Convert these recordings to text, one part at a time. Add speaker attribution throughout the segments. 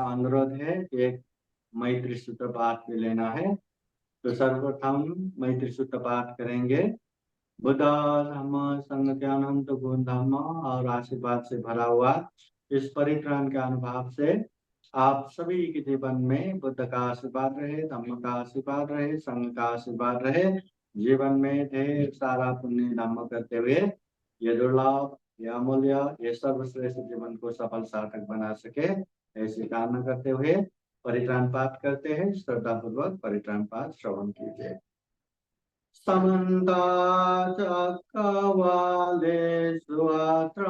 Speaker 1: अनुरोध है कि एक मैत्री सूत्र पाठ भी लेना है। तो सर्वप्रथम मैत्री सूत्र पाठ करेंगे। बुद्ध धम्म संघ के अनंत गुण धम्म और आशीर्वाद से भरा हुआ इस परित्राण के अनुभव से आप सभी के जीवन में बुद्ध का आशीर्वाद रहे, धम्म का आशीर्वाद रहे, संघ का आशीर्वाद रहे। जीवन में ढेर सारा पुण्य धम्म करते हुए ये दुर्लभ, ये अमूल्य, ये सर्वश्रेष्ठ जीवन को सफल सार्थक बना सके, ऐसी कामना करते हुए परित्राण पाठ करते हैं। श्रद्धा पूर्वक परित्राण पाठ श्रवण कीजिए। समन्ता चक्रवालेषु अत्र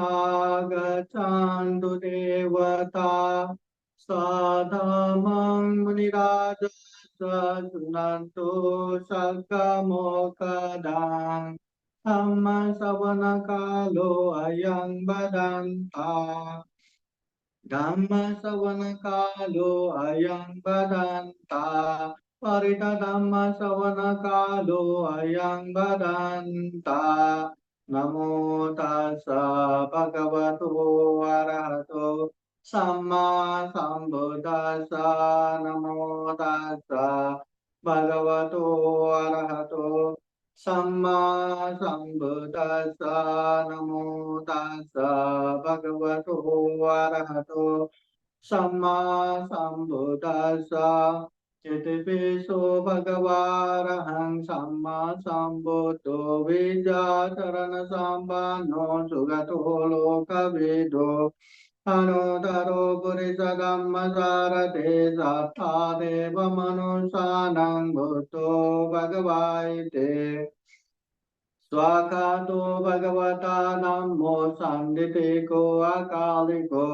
Speaker 1: गच्छन्तु देवता सधम्मं मुनिराजः शृण्वन्तु शक्रमोकदां धम्मश्रवणकालो अयं बदन्ता धम्मश्रवणकालो अयं बदन्ता परितधम्मश्रवणकालो अयं बदन्ता। नमो तस्स भगवतो अरहतो सम्मा सम्बुद्दस्स। नमो तस्स भगवतो अरहतो सम्मा सम्बुद्दस्स। नमो तस्स भगवतो अरहतो सम्मा सम्बुद्दस्स। इतिपिसो भगवारहं सम्मा सम्बुद्धो विद्याचरणसम्पन्नो सुगतो लोकविदो अनुतरो पुरुषधम्मसारथे सत्ता देवमनुष्यानं भूतो भगवायते। स्वाखातो भगवता नमो सन्दितिको अकालिको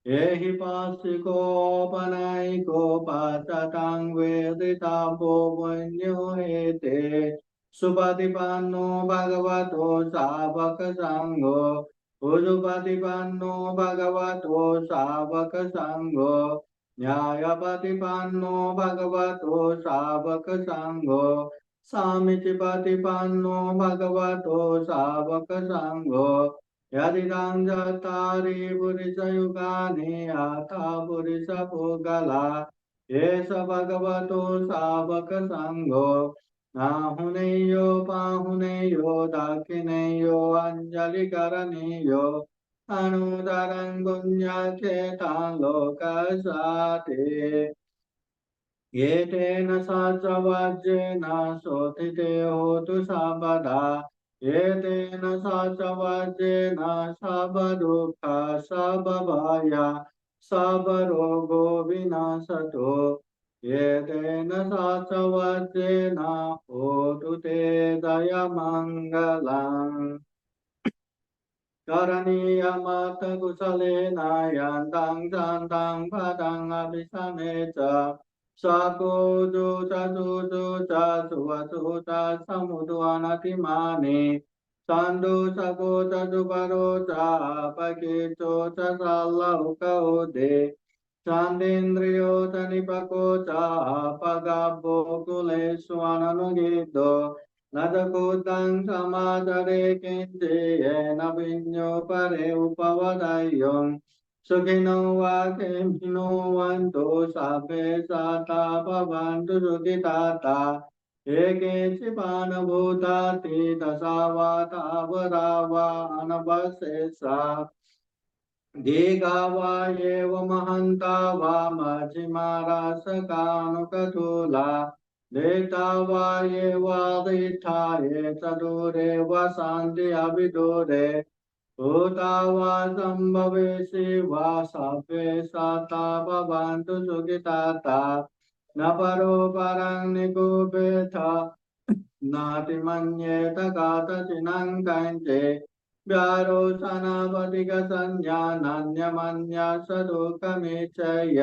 Speaker 1: एहि पार्श्विकोपनयिको पततं वेदितापो पुण्यो एते। सुपतिपन्नो भगवतो सावक संघो उजुपतिपन्नो भगवतो सावक संघो न्यायपतिपन्नो भगवतो सावक संघो सामीचिपतिपन्नो भगवतो सावक संघो। यदिदं चत्वारि पुरुषयुगानि अथा पुरुषपुगला एष भगवतो सावक संघो। नाहुनेयो पाहुनेयो दाक्षिणेयो अंजलिकरणीयो अनुदरं पुण्यक्षेत्रं लोकसाते। येतेन सहस्रवज्रेण शोथिते होतु सर्वदा येतेन सहस्रवज्रेण सर्वदुःख सर्वभय सर्वरोगो विनाशतो। येतेन सहस्रवज्रेण होतु ते जयमङ्गलम्। करणीयमथ कुशलेन यन्तं शान्तं पदं अभिसमेत सकोजो चतुजो च सुवसु च समुद्वनतिमानि सन्दो सको च सुपरो च अपकीर्तो च सल्लौकौदे चान्देन्द्रियो च निपको च अपगब्बो कुलेष्वननुगिद्धो न च कुतं समादरे किञ्चेन विඤ्ඤो परे उपवदय्यम्। सुखिनो वाक्यमिनो वन्तु सर्वे सता भवन्तु सुखिताता। एकेचिपानभूताति दशावतावरावा अनवशेषा दीर्घा वा एव महन्ता वा मध्यमा रसकानुकतुला देता वा एवादिष्ठा ये चतुरे वसन्ति अभिदूरे भूता वा सम्भवेशि वा सर्वे सता भवन्तु सुखिताता। न परो परं निगूपेथ नातिमन्येत कथचिनं कञ्चित् व्यारोचनावधिकसंज्ञानान्यमन्या स दुःखमिच्छय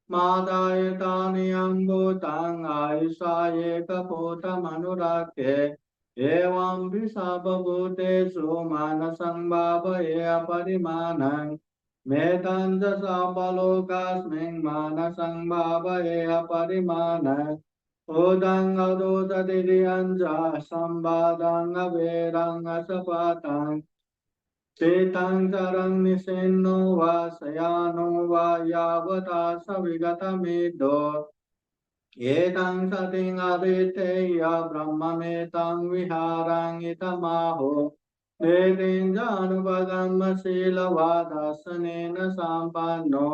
Speaker 1: मादाय तानि अम्बुतां आयुषा एकभूतमनुरक्ष्ये। एवं सर्वभूतेषु मानसं भावये अपरिमाणं मेतं च सर्वलोकस्मिन् मानसं भावये अपरिमाणम्। उदं अदोदतिरियं च संवादं अवेदं असपतं चेतांसरं निसेन्नो वा शयानो वा यावता सविगतमिद्धो एतं सतिं अदितेय ब्रह्ममेतं विहारं इतमाहो वेदेन जानुभगम शीलवादर्शनेन सम्पन्नो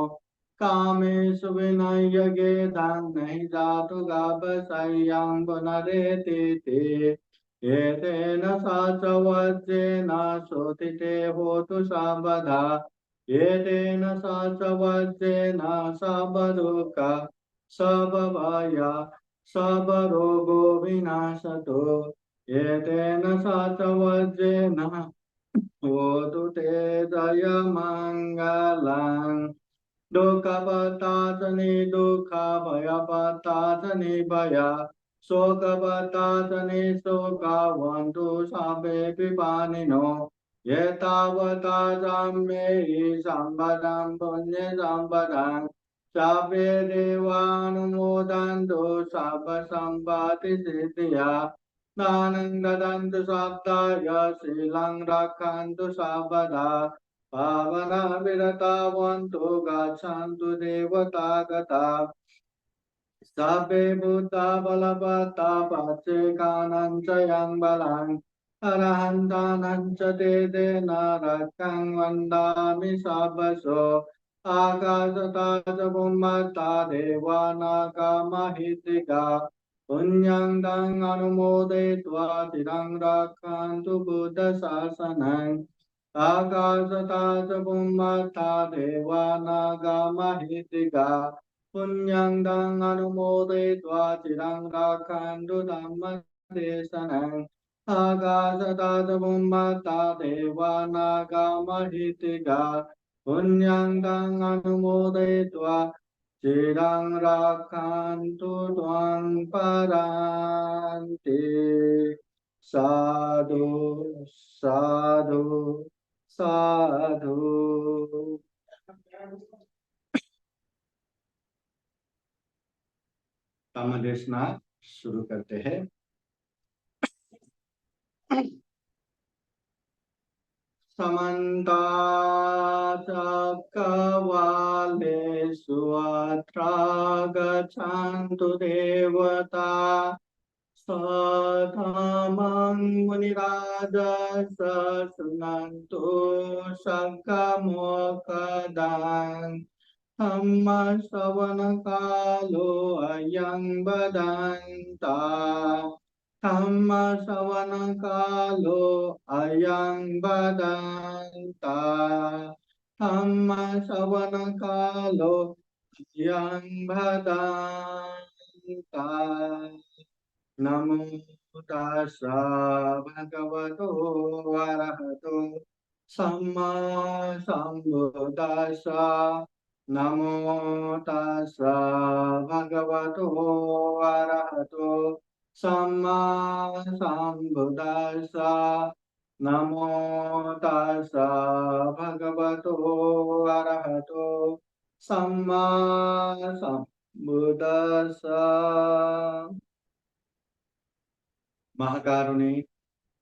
Speaker 1: कामेषु विनय्यगे धन्यै जातु गावसय्यं पुनरेति एतेन सा च वज्रेण शोथिते होतु सर्वदा एतेन सा च वज्रेण सर्वदुःखा सबवाया सबरोगो विनाशतो एतेन सा च वज्रेन होतु ते जयमङ्गलम् दुःखपताचनि दुःखभयपताचनि भय शोकपताचनि शोकवन्तु सापे पिपानिनो एतावता साम्येहि सम्पदं पुण्यसम्पदं सापे देवानुमोदन्तु सर्वसम्पत्तिसिद्धिया दानं ददन्तु सप्ताय शीलं रक्षन्तु सर्वदा पावना विरतावन्तु गच्छन्तु देवता गता सापे भूता बलवता पच्चेकानं च यं बलं अरहन्तानं च ते तेन रक्षं वन्दामि सर्वशो आकाशता च बुम्मता देवानागमहितिका पुण्यं तं अनुमोदयित्वा चिरं रक्षन्तु बुद्धशासनम् आकाशता च बुम्मता देवानागमहितिका पुण्यं तं अनुमोदयित्वा चिरं रक्षन्तु धम्मदेशनम् आकाशता च बुम्मता देवानागमहितिका पुण्यं तं अनुमोदयित्वा चिरं रक्षन्तु त्वं परान्ते साधु साधु साधु। कामदेशना शुरू करते हैं। समन्ता चक्रवालेषु अत्रा गच्छन्तु देवता सधमं मुनिराजस शृण्वन्तु शङ्खमोकदान् धम्मश्रवणकालो अयं वदन्ता धम्मश्रवणकालो अयं वदन्ता धम्मश्रवणकालो अयं वदन्ता नमो तस्सा भगवतो अरहतो सम्मा सम्बुद्धास्सा नमो तस्सा भगवतो अरहतो सम्मा सम्बुद्धास्सा नमो तस्सा भगवतो अरहतो सम्मा सम्बुद्धास्सा। महाकारुणिक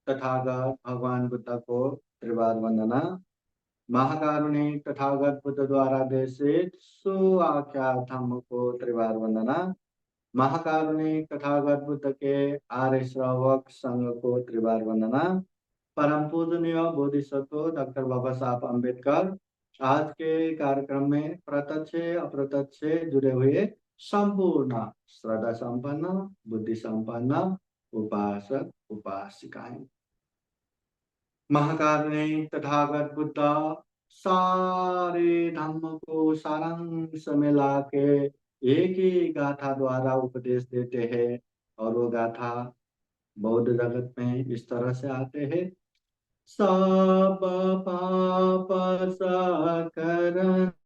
Speaker 1: तथागत भगवान बुद्ध को त्रिवार वंदना। महाकारुणिक तथागत बुद्ध द्वारा देशित सुआख्यात धम्म को त्रिवार वंदना। महाकारुणिक तथागत बुद्ध के आर्य श्रावक संघ को त्रिवार वंदना। परम पूजनीय बोधिसत्व डॉक्टर बाबा साहब अम्बेडकर आज के कार्यक्रम में प्रत्यक्ष अप्रत्यक्ष जुड़े हुए संपूर्ण श्रद्धा संपन्न बुद्धि संपन्न उपासक उपासिकाएं। महाकारुणिक तथागत बुद्ध सारे धर्म को सारांश में ला के एक ही गाथा द्वारा उपदेश देते हैं और वो गाथा बौद्ध जगत में इस तरह से आते हैं। सब पाप सकरण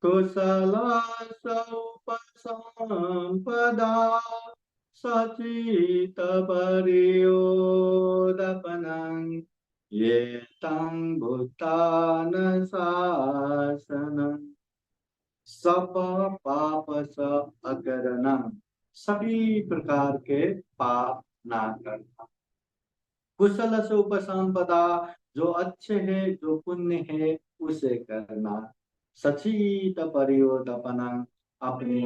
Speaker 1: कुशल संपदा सचित परियोदपनं ये तं भूतान शासनं। सब पाप स अकरण सभी प्रकार के पाप ना करना। कुशल से उपसंपदा जो अच्छे है, जो पुण्य है, उसे करना। सचित परियोदपना, अपने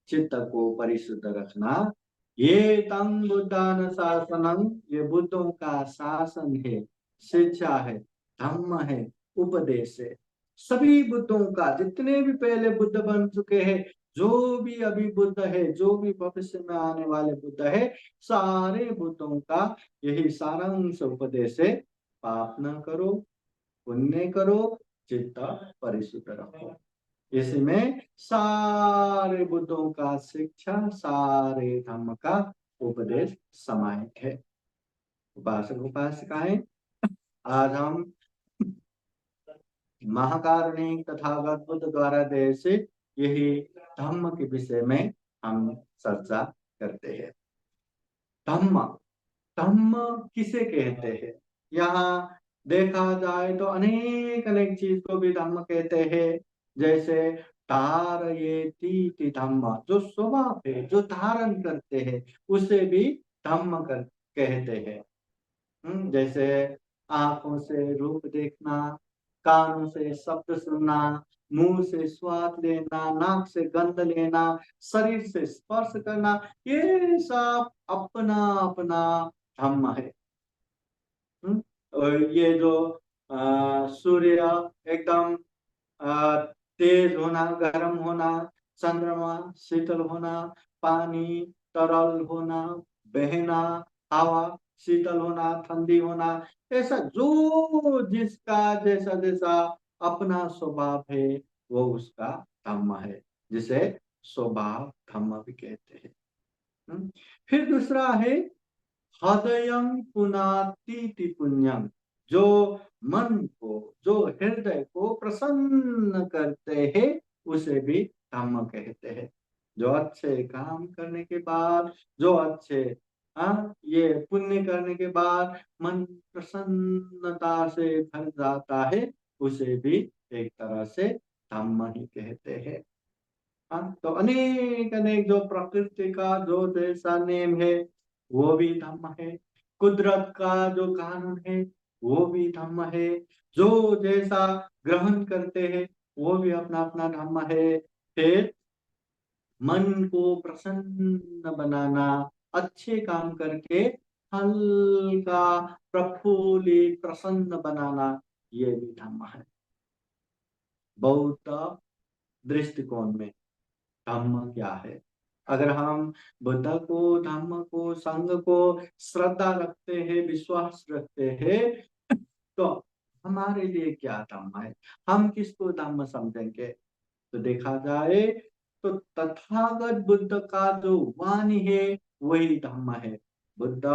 Speaker 1: चित्त को परिशुद्ध रखना। ये तम बुद्धान शासनम, ये बुद्धों का शासन है, शिक्षा है, धम्म है, उपदेश है। सभी बुद्धों का, जितने भी पहले बुद्ध बन चुके हैं, जो भी अभी बुद्ध है, जो भी भविष्य में आने वाले बुद्ध है, सारे बुद्धों का यही सारांश उपदेश है। पाप न करो, पुण्य करो, चित्त परिशुद्ध रखो। इसमें सारे बुद्धों का शिक्षा, सारे धर्म का उपदेश समाहित है। उपासक उपासिकाएं, आज हम महाकारुणिक तथागत बुद्ध द्वारा देशित यही धम्म के विषय में हम चर्चा करते हैं। धम्म, धम्म किसे कहते हैं? यहाँ देखा जाए तो अनेक अनेक चीज को भी धम्म कहते हैं। जैसे धारयेति धम्म, जो स्वभाव है, जो धारण करते हैं, उसे भी धम्म कहते हैं। जैसे आंखों से रूप देखना, कानों से शब्द सुनना, मुंह से स्वाद लेना, नाक से गंध लेना, शरीर से स्पर्श करना, ये सब अपना अपना धम्म है। और ये जो सूर्य एकदम तेज होना, गर्म होना, चंद्रमा शीतल होना, पानी तरल होना, बहना, हवा शीतल होना, ठंडी होना, ऐसा जो जिसका जैसा जैसा अपना स्वभाव है, वो उसका धम्म है, जिसे स्वभाव धम्म भी कहते हैं। फिर दूसरा है हृदयं पुनाति पुण्यम, जो मन को, जो हृदय को प्रसन्न करते हैं, उसे भी धम्म कहते हैं। जो अच्छे काम करने के बाद, जो अच्छे ये पुण्य करने के बाद मन प्रसन्नता से भर जाता है, उसे भी एक तरह से धम्म ही कहते हैं। तो अनेक अनेक जो प्रकृति का जो जैसा नेम है, वो भी धम्म है। कुदरत का जो कानून है, वो भी धम्म है। जो जैसा ग्रहण करते हैं, वो भी अपना अपना धम्म है। फिर मन को प्रसन्न बनाना, अच्छे काम करके हल्का प्रफुल्लित प्रसन्न बनाना, ये भी धम्म है। बौद्ध दृष्टिकोण में धम्म क्या है? अगर हम बुद्ध को, धम्म को, संघ को श्रद्धा रखते हैं, विश्वास रखते हैं, तो हमारे लिए क्या धम्म है? हम किसको धम्म समझेंगे? तो देखा जाए तो तथागत बुद्ध का जो वाणी है, वही धम्म है। बुद्ध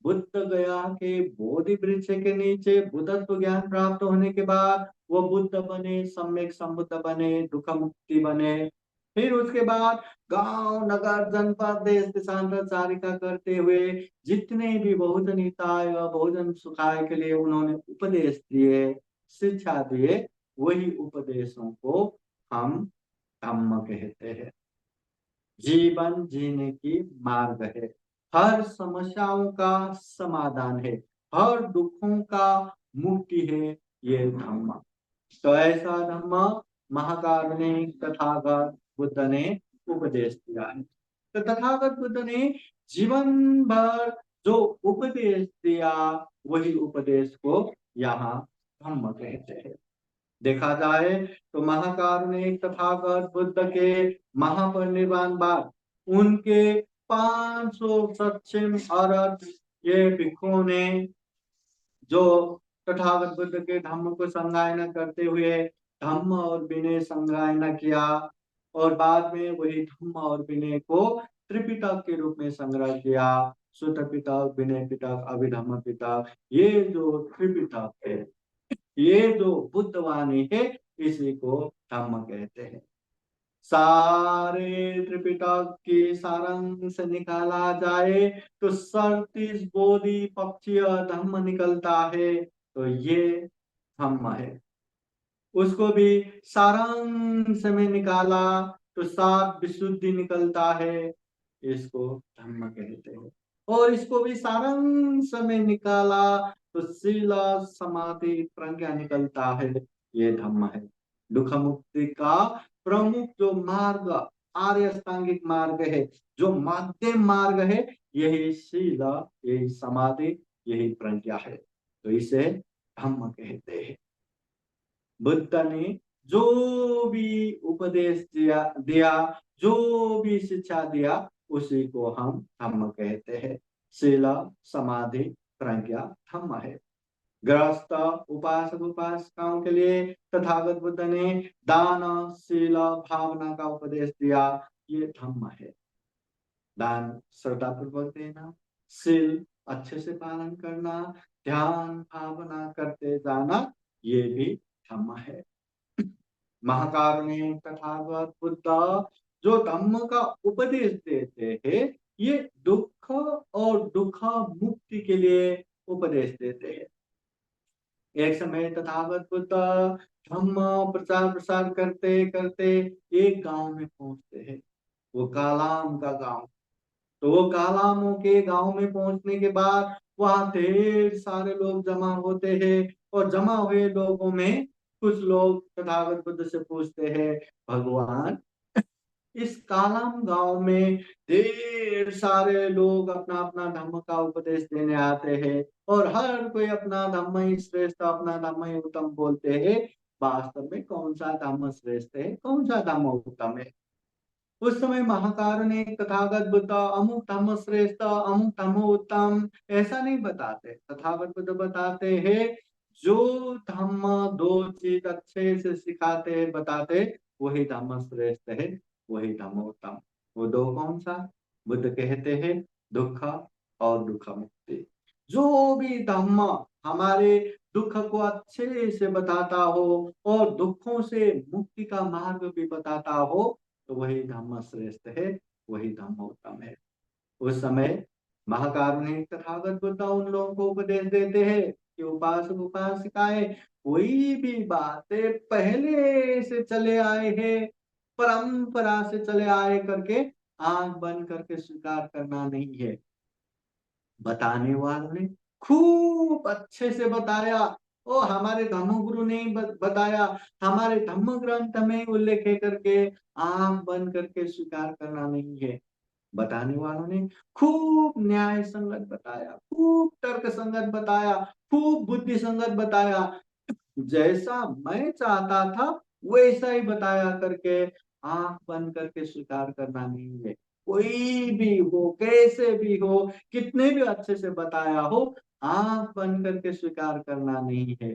Speaker 1: बुद्ध गया के बोधि वृक्ष के नीचे बुद्धत्व ज्ञान प्राप्त होने के बाद वो बुद्ध बने, सम्यक संबुद्ध बने, दुख मुक्ति बने। फिर उसके बाद गांव, नगर, जनपद, देश देशांतरचारिका करते हुए जितने भी बहुजन हिताय व बहुजन सुखाय के लिए उन्होंने उपदेश दिए, शिक्षा दिए, वही उपदेशों को हम धम्म कहते हैं। जीवन जीने की मार्ग है, हर समस्याओं का समाधान है, हर दुखों का मुक्ति है, ये धम्म। तो ऐसा धम्म महाकारुणिक तथागत बुद्ध ने उपदेश दिया है। तो तथागत बुद्ध ने जीवन भर जो उपदेश दिया, वही उपदेश को यहाँ धम्म कहते हैं। देखा जाए तो महाकारुणिक तथागत बुद्ध के महापरिनिर्वाण बाद उनके 500 सक्षम औरत ये भिक्षुओं ने जो तथागत बुद्ध के धम्म को संगायना करते हुए धम्म और विनय संगायना किया, और बाद में वही धम्म और विनय को त्रिपिटक के रूप में संग्रह किया। सुत्त पिटक, विनय पिटक, अभिधम्म पिटक, ये जो त्रिपिटक है, ये जो बुद्ध वाणी है, इसी को धम्म कहते हैं। सारे त्रिपिटक की सारांश निकाला जाए तो 37 बोधि पक्षीय धम्म निकलता है, तो ये धम्म है। उसको भी सारांश में निकाला तो 7 विशुद्धि निकलता है, इसको धम्म कहते हैं। और इसको भी सारांश में निकाला तो शील समाधि प्रज्ञा निकलता है। ये धम्म है। दुख मुक्ति का प्रमुख जो मार्ग, आर्य अष्टांगिक मार्ग है, जो मध्यम मार्ग है, यही शील, यही समाधि, यही प्रज्ञा है। तो इसे धम्म कहते हैं। बुद्ध ने जो भी उपदेश दिया, जो भी शिक्षा दिया, उसी को हम धम्म कहते हैं। शील समाधि प्रज्ञा धम्म है। गृहस्थ उपासक उपासिकाओं के लिए तथागत बुद्ध ने दान शील भावना का उपदेश दिया। ये धम्म है। दान श्रद्धा पूर्वक देना, शील अच्छे से पालन करना, ध्यान भावना करते जाना, ये भी धम्म है। महाकारुणिक तथागत बुद्ध जो धम्म का उपदेश देते हैं, ये दुख और दुख मुक्ति के लिए उपदेश देते हैं। एक समय तथागत बुद्ध धम्म प्रचार प्रसार करते करते एक गांव में पहुंचते हैं। वो कालाम का गांव। तो वो कालामों के गांव में पहुंचने के बाद वहां ढेर सारे लोग जमा होते हैं और जमा हुए लोगों में कुछ लोग तथागत बुद्ध से पूछते हैं, भगवान, इस कालाम गांव में ढेर सारे लोग अपना अपना धर्म का उपदेश देने आते हैं और हर कोई अपना धर्म ही श्रेष्ठ, अपना धर्म ही उत्तम बोलते हैं। वास्तव में कौन सा धर्म श्रेष्ठ है, कौन सा धर्म उत्तम है? उस समय महाकारुणिक तथागत बुद्ध अमुक धर्म श्रेष्ठ, अमुक धर्म उत्तम ऐसा नहीं बताते। तथागत बुद्ध बताते हैं, जो धर्म दो चीज अच्छे से सिखाते बताते, वही धर्म श्रेष्ठ है, वही धर्म उत्तम। वो दो कौन सा? बुद्ध कहते हैं, दुख और दुख मुक्ति। जो भी धर्म हमारे दुख को अच्छे से बताता हो और दुखों से मुक्ति का मार्ग भी बताता हो, तो वही धम्म श्रेष्ठ है, वही धम्म उत्तम है। उस समय महाकारुणिक तथागत बुद्ध उन लोगों को उपदेश देते हैं कि उपासक उपासिकाएं कोई भी बातें पहले से चले आए हैं, परंपरा से चले आए करके आंख बंद करके स्वीकार करना नहीं है। बताने वालों ने खूब अच्छे से बताया, ओ हमारे धर्म गुरु ने बताया, हमारे धर्म ग्रंथ में उल्लेख है करके आंख बंद करके स्वीकार करना नहीं है। बताने वालों ने खूब न्याय संगत बताया, खूब तर्क संगत बताया, खूब बुद्धि संगत बताया। जैसा मैं चाहता था वैसा ही बताया करके आंख बंद करके स्वीकार करना नहीं है। कोई भी हो, कैसे भी हो, कितने भी अच्छे से बताया हो, आंख बंद करके स्वीकार करना नहीं है।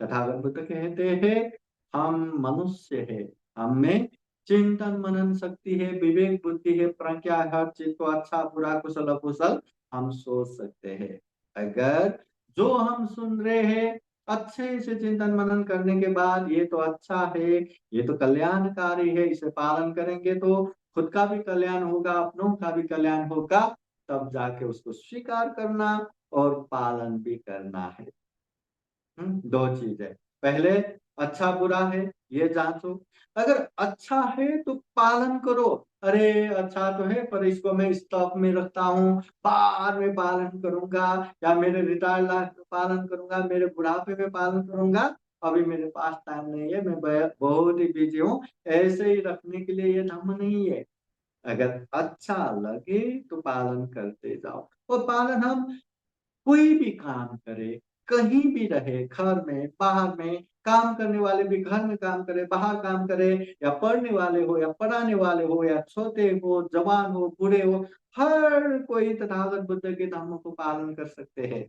Speaker 1: तथागत बुद्ध कहते हैं, हम मनुष्य है, हम में चिंतन मनन शक्ति है, विवेक बुद्धि है, प्रज्ञा है, हर चीज को अच्छा बुरा कुशल अकुशल हम सोच सकते हैं। अगर जो हम सुन रहे हैं अच्छे से चिंतन मनन करने के बाद ये तो अच्छा है, ये तो कल्याणकारी है, इसे पालन करेंगे तो खुद का भी कल्याण होगा, अपनों का भी कल्याण होगा, तब जाके उसको स्वीकार करना और पालन भी करना है। दो चीज है। पहले अच्छा बुरा है ये जांचो, अगर अच्छा है तो पालन करो। अरे अच्छा तो है पर इसको मैं स्टॉक में रखता हूँ, बाद में पालन करूंगा, या मेरे रिटायर्ड लाइफ में पालन करूंगा, मेरे बुढ़ापे में पालन करूंगा, अभी मेरे पास टाइम नहीं है, मैं बहुत ही बिजी हूँ, ऐसे ही रखने के लिए ये धर्म नहीं है। अगर अच्छा लगे तो पालन करते जाओ। और पालन हम कोई भी काम करे, कहीं भी रहे, घर में बाहर में, काम करने वाले भी घर में काम करे, बाहर काम करे, या पढ़ने वाले हो या पढ़ाने वाले हो, या छोटे हो जवान हो बूढ़े हो, हर कोई तथागत बुद्ध के धर्म को पालन कर सकते हैं।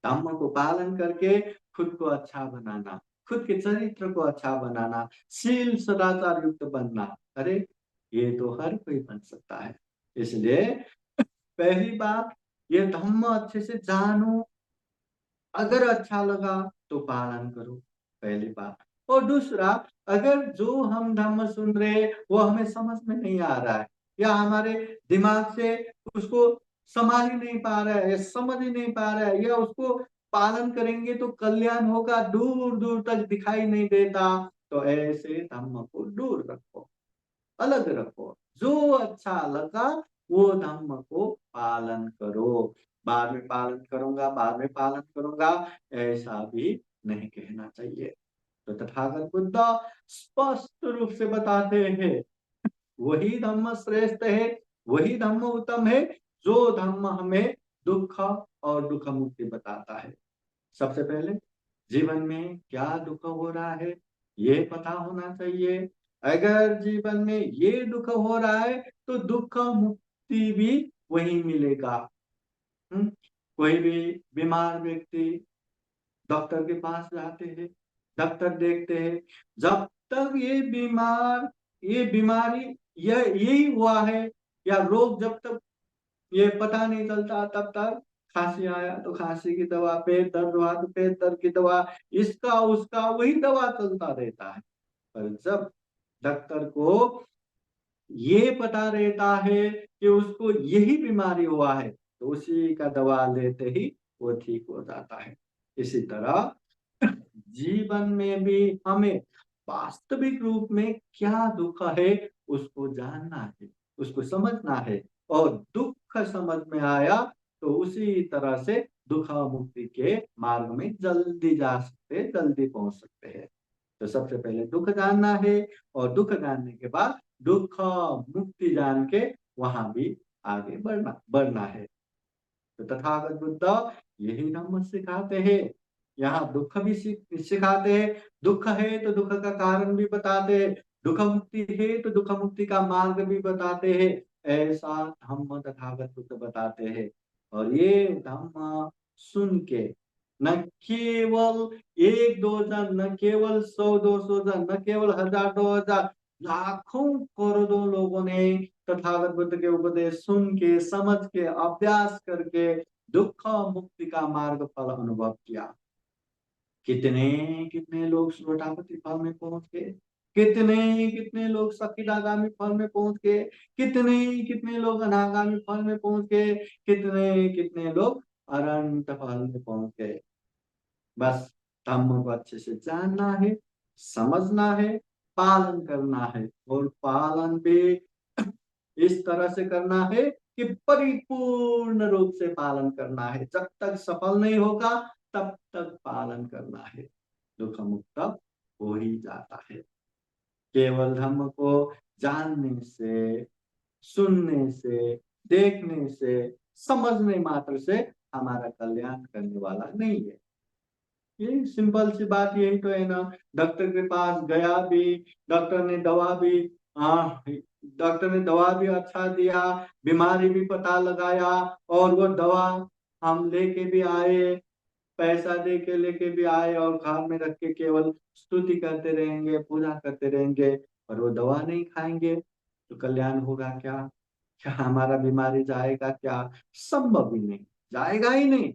Speaker 1: धर्म को पालन करके खुद को अच्छा बनाना, खुद के चरित्र को अच्छा बनाना, शील सदाचार युक्त बनना, अरे ये तो हर कोई बन सकता है। इसलिए पहली बात, ये धम्म अच्छे से जानो, अगर अच्छा लगा तो पालन करो, पहली बात। और दूसरा, अगर जो हम धम्म सुन रहे वो हमें समझ में नहीं आ रहा है, या हमारे दिमाग से उसको संभाल ही नहीं पा रहा है, या समझ ही नहीं पा रहा है, या उसको पालन करेंगे तो कल्याण होगा दूर दूर तक दिखाई नहीं देता, तो ऐसे धम्म को दूर रखो, अलग रखो। जो अच्छा लगा वो धम्म को पालन करो। बाद में पालन करूंगा, बाद में पालन करूंगा, ऐसा भी नहीं कहना चाहिए। तो तथागत बुद्ध स्पष्ट रूप से बताते हैं, वही धम्म श्रेष्ठ है, वही धम्म उत्तम है, जो धम्म हमें दुख और दुख मुक्ति बताता है। सबसे पहले जीवन में क्या दुख हो रहा है ये पता होना चाहिए। अगर जीवन में ये दुख हो रहा है तो दुख मुक्ति भी वही मिलेगा। कोई भी बीमार व्यक्ति डॉक्टर के पास जाते हैं, डॉक्टर देखते हैं, जब तक ये बीमारी यही हुआ है या रोग जब तक ये पता नहीं चलता, तब तक खांसी आया तो खांसी की दवा, पेट दर्द हुआ तो पेट दर्द की दवा, इसका उसका वही दवा चलता रहता है। पर जब डॉक्टर को ये पता रहता है कि उसको यही बीमारी हुआ है तो उसी का दवा लेते ही वो ठीक हो जाता है। इसी तरह जीवन में भी हमें वास्तविक रूप में क्या दुख है उसको जानना है, उसको समझना है, और दुख समझ में आया तो उसी तरह से दुख मुक्ति के मार्ग में जल्दी जा सकते, जल्दी पहुंच सकते हैं। तो सबसे पहले दुख जानना है, और दुख जानने के बाद दुख मुक्ति जान के वहां भी आगे बढ़ना बढ़ना है। तो तथागत बुद्ध यही धम्म सिखाते हैं। यहाँ दुख भी सिखाते हैं, दुख है तो दुख का कारण भी बताते हैं, दुख मुक्ति है तो दुख मुक्ति का मार्ग भी बताते हैं। ऐसा धम्म तथागत बुद्ध बताते हैं। और ये धम्म सुन के न केवल एक दो जन, न केवल 100-200 जन, न केवल 1000-2000, लाखों करोड़ों लोगों ने तथागत बुद्ध के उपदेश सुन के, समझ के, अभ्यास करके दुख मुक्ति का मार्ग फल अनुभव किया। कितने कितने लोग सुरटापति फल में पहुंच गए, कितने कितने लोग सकिदागामी फल में पहुंच गए, कितने कितने लोग अनागामी फल में पहुंच गए, कितने कितने लोग अनंत फल में पहुंच गए। बस धम्म को अच्छे से जानना है, समझना है, पालन करना है, और पालन भी इस तरह से करना है कि परिपूर्ण रूप से पालन करना है। जब तक सफल नहीं होगा तब तक पालन करना है। दुख मुक्त हो ही जाता है। केवल धम्म को जानने से, सुनने से, देखने से, समझने मात्र से हमारा कल्याण करने वाला नहीं है। ये सिंपल सी बात यही तो है ना। डॉक्टर के पास गया भी, डॉक्टर ने दवा भी, हाँ, डॉक्टर ने दवा भी अच्छा दिया, बीमारी भी पता लगाया, और वो दवा हम लेके भी आए, पैसा दे के लेके भी आए, और घर में रख के केवल स्तुति करते रहेंगे, पूजा करते रहेंगे, और वो दवा नहीं खाएंगे तो कल्याण होगा क्या? क्या हमारा बीमारी जाएगा क्या? संभव ही नहीं, जाएगा ही नहीं।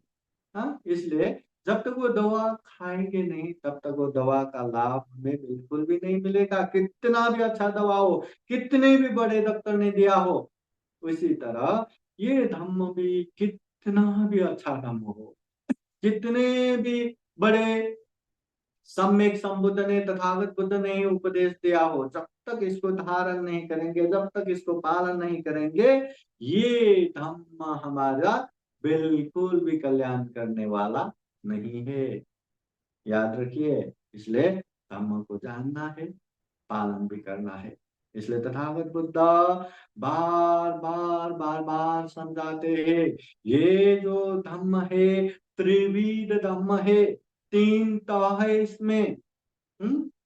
Speaker 1: हाँ, इसलिए जब तक वो दवा खाएंगे नहीं तब तक वो दवा का लाभ हमें बिल्कुल भी नहीं मिलेगा, कितना भी अच्छा दवा हो, कितने भी बड़े डॉक्टर ने दिया हो। उसी तरह ये धम्म भी कितना भी अच्छा धम्म हो, कितने भी बड़े सम्यक संबुद्ध ने, तथागत बुद्ध ने ही उपदेश दिया हो, जब तक इसको धारण नहीं करेंगे, जब तक इसको पालन नहीं करेंगे, ये धम्म हमारा बिल्कुल भी कल्याण करने वाला नहीं है। याद रखिए। इसलिए धम्म को जानना है, पालन भी करना है। इसलिए तथागत बुद्ध बार बार बार बार समझाते हैं, ये जो धम्म है त्रिविध धम्म है, तीन तह है इसमें।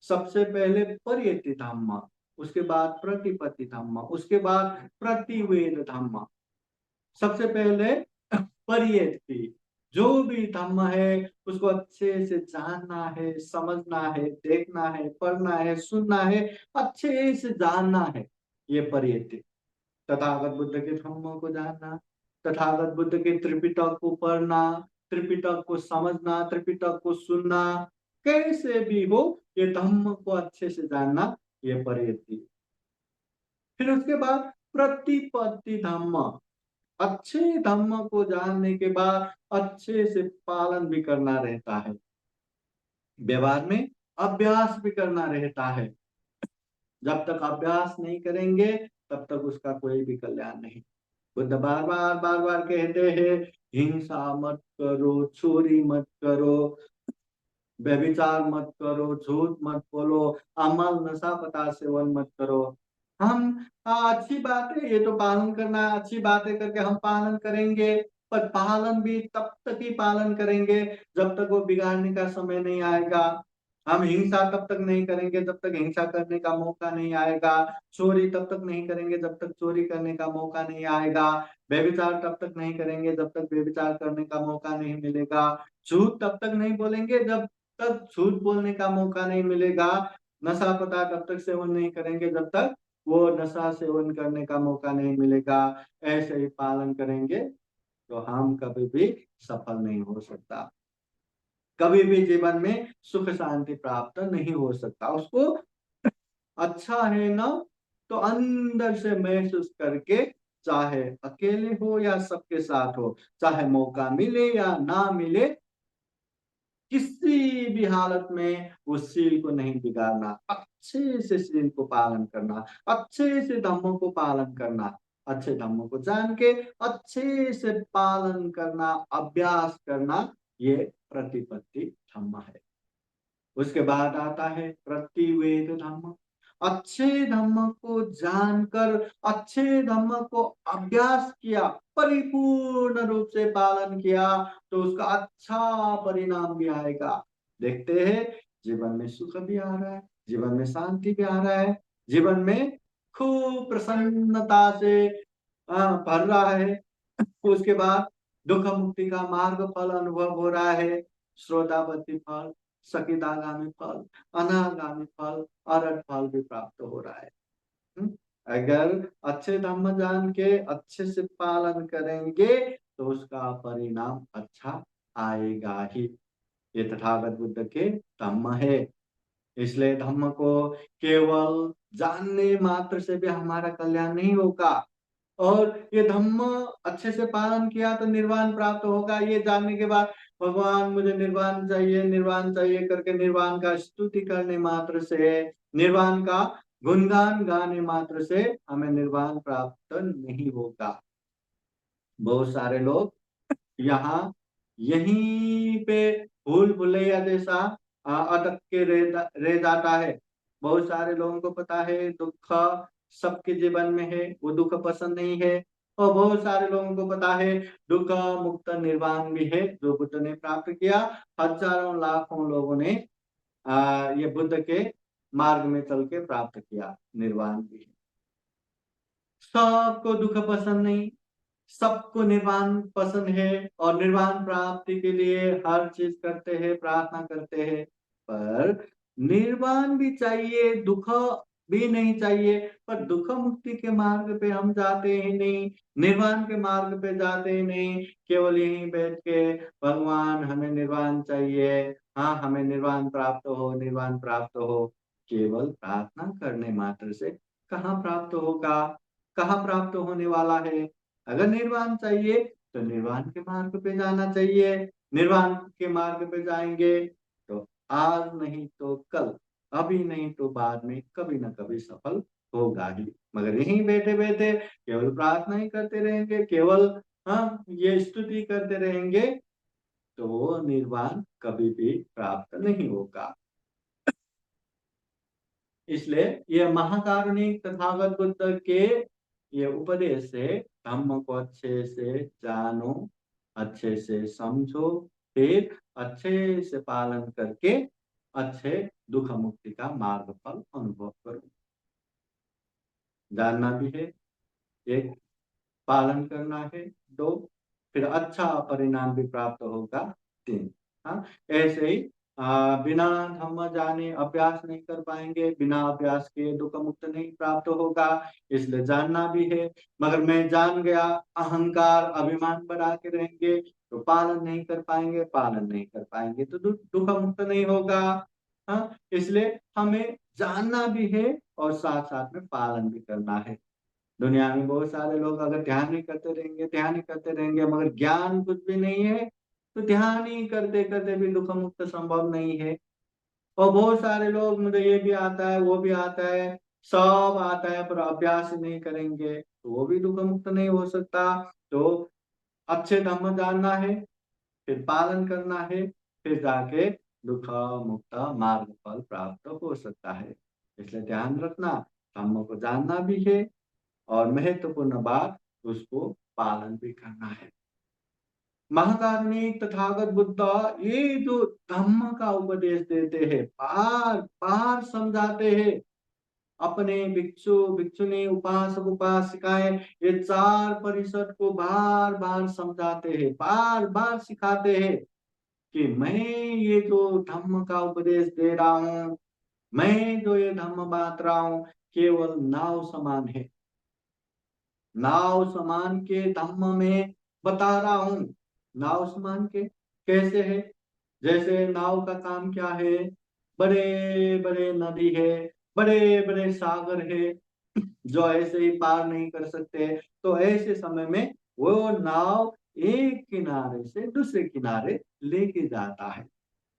Speaker 1: सबसे पहले परियति धम्म, उसके बाद प्रतिपत्ति धम्म, उसके बाद प्रतिवेद धम्म। सबसे पहले परियति, जो भी धम्म है उसको अच्छे से जानना है, समझना है, देखना है, पढ़ना है, सुनना है, अच्छे से जानना है। ये परियति। तथागत बुद्ध के धम्मों को जानना, तथागत बुद्ध के त्रिपिटक को पढ़ना, त्रिपिटक को समझना, त्रिपिटक को सुनना, कैसे भी हो ये धम्म को अच्छे से जानना, ये परियति। फिर उसके बाद प्रतिपत्ति धम्म, अच्छे धम्म को जानने के बाद अच्छे से पालन भी करना रहता है, व्यवहार में अभ्यास भी करना रहता है। जब तक अभ्यास नहीं करेंगे तब तक उसका कोई भी कल्याण नहीं। बुद्ध बार बार कहते हैं हिंसा मत करो, चोरी मत करो, व्यभिचार मत करो, झूठ मत बोलो, अमल नशा पता सेवन मत करो। हम अच्छी बात है, ये तो पालन करना है, अच्छी बातें करके हम पालन करेंगे, पर पालन भी तब तक ही पालन करेंगे जब तक वो बिगाड़ने का समय नहीं आएगा। हम हिंसा तब तक नहीं करेंगे जब तक हिंसा करने का मौका नहीं आएगा। चोरी तब तक नहीं करेंगे जब तक चोरी करने का मौका नहीं आएगा। व्यभिचार तब तक नहीं करेंगे जब तक व्यभिचार करने का मौका नहीं मिलेगा। झूठ तब तक नहीं बोलेंगे जब तक झूठ बोलने का मौका नहीं मिलेगा। नशा पता तब तक सेवन नहीं करेंगे जब तक वो नशा सेवन करने का मौका नहीं मिलेगा। ऐसे ही पालन करेंगे तो हम कभी भी सफल नहीं हो सकता, कभी भी जीवन में सुख शांति प्राप्त नहीं हो सकता। उसको अच्छा है ना, तो अंदर से महसूस करके, चाहे अकेले हो या सबके साथ हो, चाहे मौका मिले या ना मिले, किसी भी हालत में उस सील को नहीं बिगाड़ना, अच्छे से सील को पालन करना, अच्छे से धम्मों को पालन करना, अच्छे धम्मों को जान के अच्छे से पालन करना, अभ्यास करना, ये प्रतिपत्ति धम्म है। उसके बाद आता है प्रतिवेद धम्म। अच्छे धम्म को जानकर, अच्छे धम्म को अभ्यास किया, परिपूर्ण रूप से पालन किया, तो उसका अच्छा परिणाम भी आएगा। देखते हैं जीवन में सुख भी आ रहा है, जीवन में शांति भी आ रहा है, जीवन में खूब प्रसन्नता से भर रहा है। उसके बाद दुख मुक्ति का मार्ग फल अनुभव हो रहा है, श्रोतापति फल, सकितागामी फल, अनागामी फल, अरहत फल भी प्राप्त हो रहा है। हम्म? अगर अच्छे धम्म जान के अच्छे से पालन करेंगे तो उसका परिणाम अच्छा आएगा ही। ये तथागत बुद्ध के धम्म है। इसलिए धम्म को केवल जानने मात्र से भी हमारा कल्याण नहीं होगा, और ये धम्म अच्छे से पालन किया तो निर्वाण प्राप्त होगा। ये जानने के बाद भगवान मुझे निर्वाण चाहिए, निर्वाण चाहिए करके निर्वाण का स्तुति करने मात्र से, निर्वाण का गुणगान गाने मात्र से हमें निर्वाण प्राप्त नहीं होगा। बहुत सारे लोग यहाँ यहीं पे भूल भुलैया जैसा अटक के रह जाता है। बहुत सारे लोगों को पता है दुख सबके जीवन में है, वो दुख पसंद नहीं है। और बहुत सारे लोगों को पता है दुख मुक्त निर्वाण भी है जो बुद्ध ने प्राप्त किया। हजारों लाखों लोगों ने ये बुद्ध के मार्ग में चल के प्राप्त किया, निर्वाण भी है। सबको दुख पसंद नहीं, सबको निर्वाण पसंद है, और निर्वाण प्राप्ति के लिए हर चीज करते हैं, प्रार्थना करते हैं। पर निर्वाण भी चाहिए, दुख भी नहीं चाहिए। पर दुख मुक्ति के मार्ग पे हम जाते ही नहीं, निर्वाण के मार्ग पे जाते ही नहीं, केवल यहीं बैठ के भगवान हमें निर्वाण चाहिए, हाँ हमें निर्वाण प्राप्त हो, निर्वाण प्राप्त हो, केवल प्रार्थना करने मात्र से कहाँ प्राप्त होगा, कहाँ प्राप्त होने वाला है। अगर निर्वाण चाहिए तो निर्वाण के मार्ग पे जाना चाहिए। निर्वाण के मार्ग पे जाएंगे तो आज नहीं तो कल, अभी नहीं तो बाद में कभी ना कभी सफल होगा ही। मगर यहीं बैठे बैठे केवल प्रार्थना ही करते रहेंगे, केवल हाँ ये स्तुति करते रहेंगे, तो वो निर्वाण कभी भी प्राप्त नहीं होगा। इसलिए ये महाकारुणिक तथागत बुद्ध के ये उपदेश से धम्म को अच्छे से जानो, अच्छे से समझो, फिर अच्छे से पालन करके अच्छे दुख मुक्ति का मार्ग फल अनुभव करो। जानना भी है एक, पालन करना है दो, फिर अच्छा परिणाम भी प्राप्त होगा तीन। हाँ, ऐसे ही बिना धम्म जाने अभ्यास नहीं कर पाएंगे, बिना अभ्यास के दुख मुक्त नहीं प्राप्त होगा। इसलिए जानना भी है, मगर मैं जान गया अहंकार अभिमान बढ़ा के रहेंगे तो पालन नहीं कर पाएंगे, पालन नहीं कर पाएंगे तो दुख मुक्त नहीं होगा। हाँ, इसलिए हमें जानना भी है और साथ साथ में पालन भी करना है। दुनिया में बहुत सारे लोग अगर ध्यान नहीं करते रहेंगे, ध्यान नहीं करते रहेंगे, मगर ज्ञान कुछ भी नहीं है, तो ध्यान ही करते करते भी दुख मुक्त संभव नहीं है। और बहुत सारे लोग मुझे ये भी आता है वो भी आता है, सब आता है पर अभ्यास नहीं करेंगे तो वो भी दुख मुक्त नहीं हो सकता। तो अच्छे धर्म जानना है, फिर पालन करना है, फिर जाके दुख मुक्त मार्ग फल प्राप्त हो सकता है। इसलिए ध्यान रखना, धर्म को जानना भी है और महत्वपूर्ण बात उसको पालन भी करना है। महाकारुणिक तथागत बुद्ध ये जो धम्म का उपदेश देते हैं, बार बार समझाते हैं, अपने भिक्षु भिक्षुनी उपासक उपासिकाएं ये चार परिषद को बार बार समझाते हैं, बार बार सिखाते हैं कि मैं ये जो धम्म का उपदेश दे रहा हूं, मैं जो ये धम्म बांट रहा हूं, केवल नाव समान है। नाव समान के धम्म में बता रहा हूं। नाव समान के कैसे है? जैसे नाव का काम क्या है? बड़े बड़े नदी है, बड़े बड़े सागर है, जो ऐसे ही पार नहीं कर सकते, तो ऐसे समय में वो नाव एक किनारे से दूसरे किनारे लेके जाता है।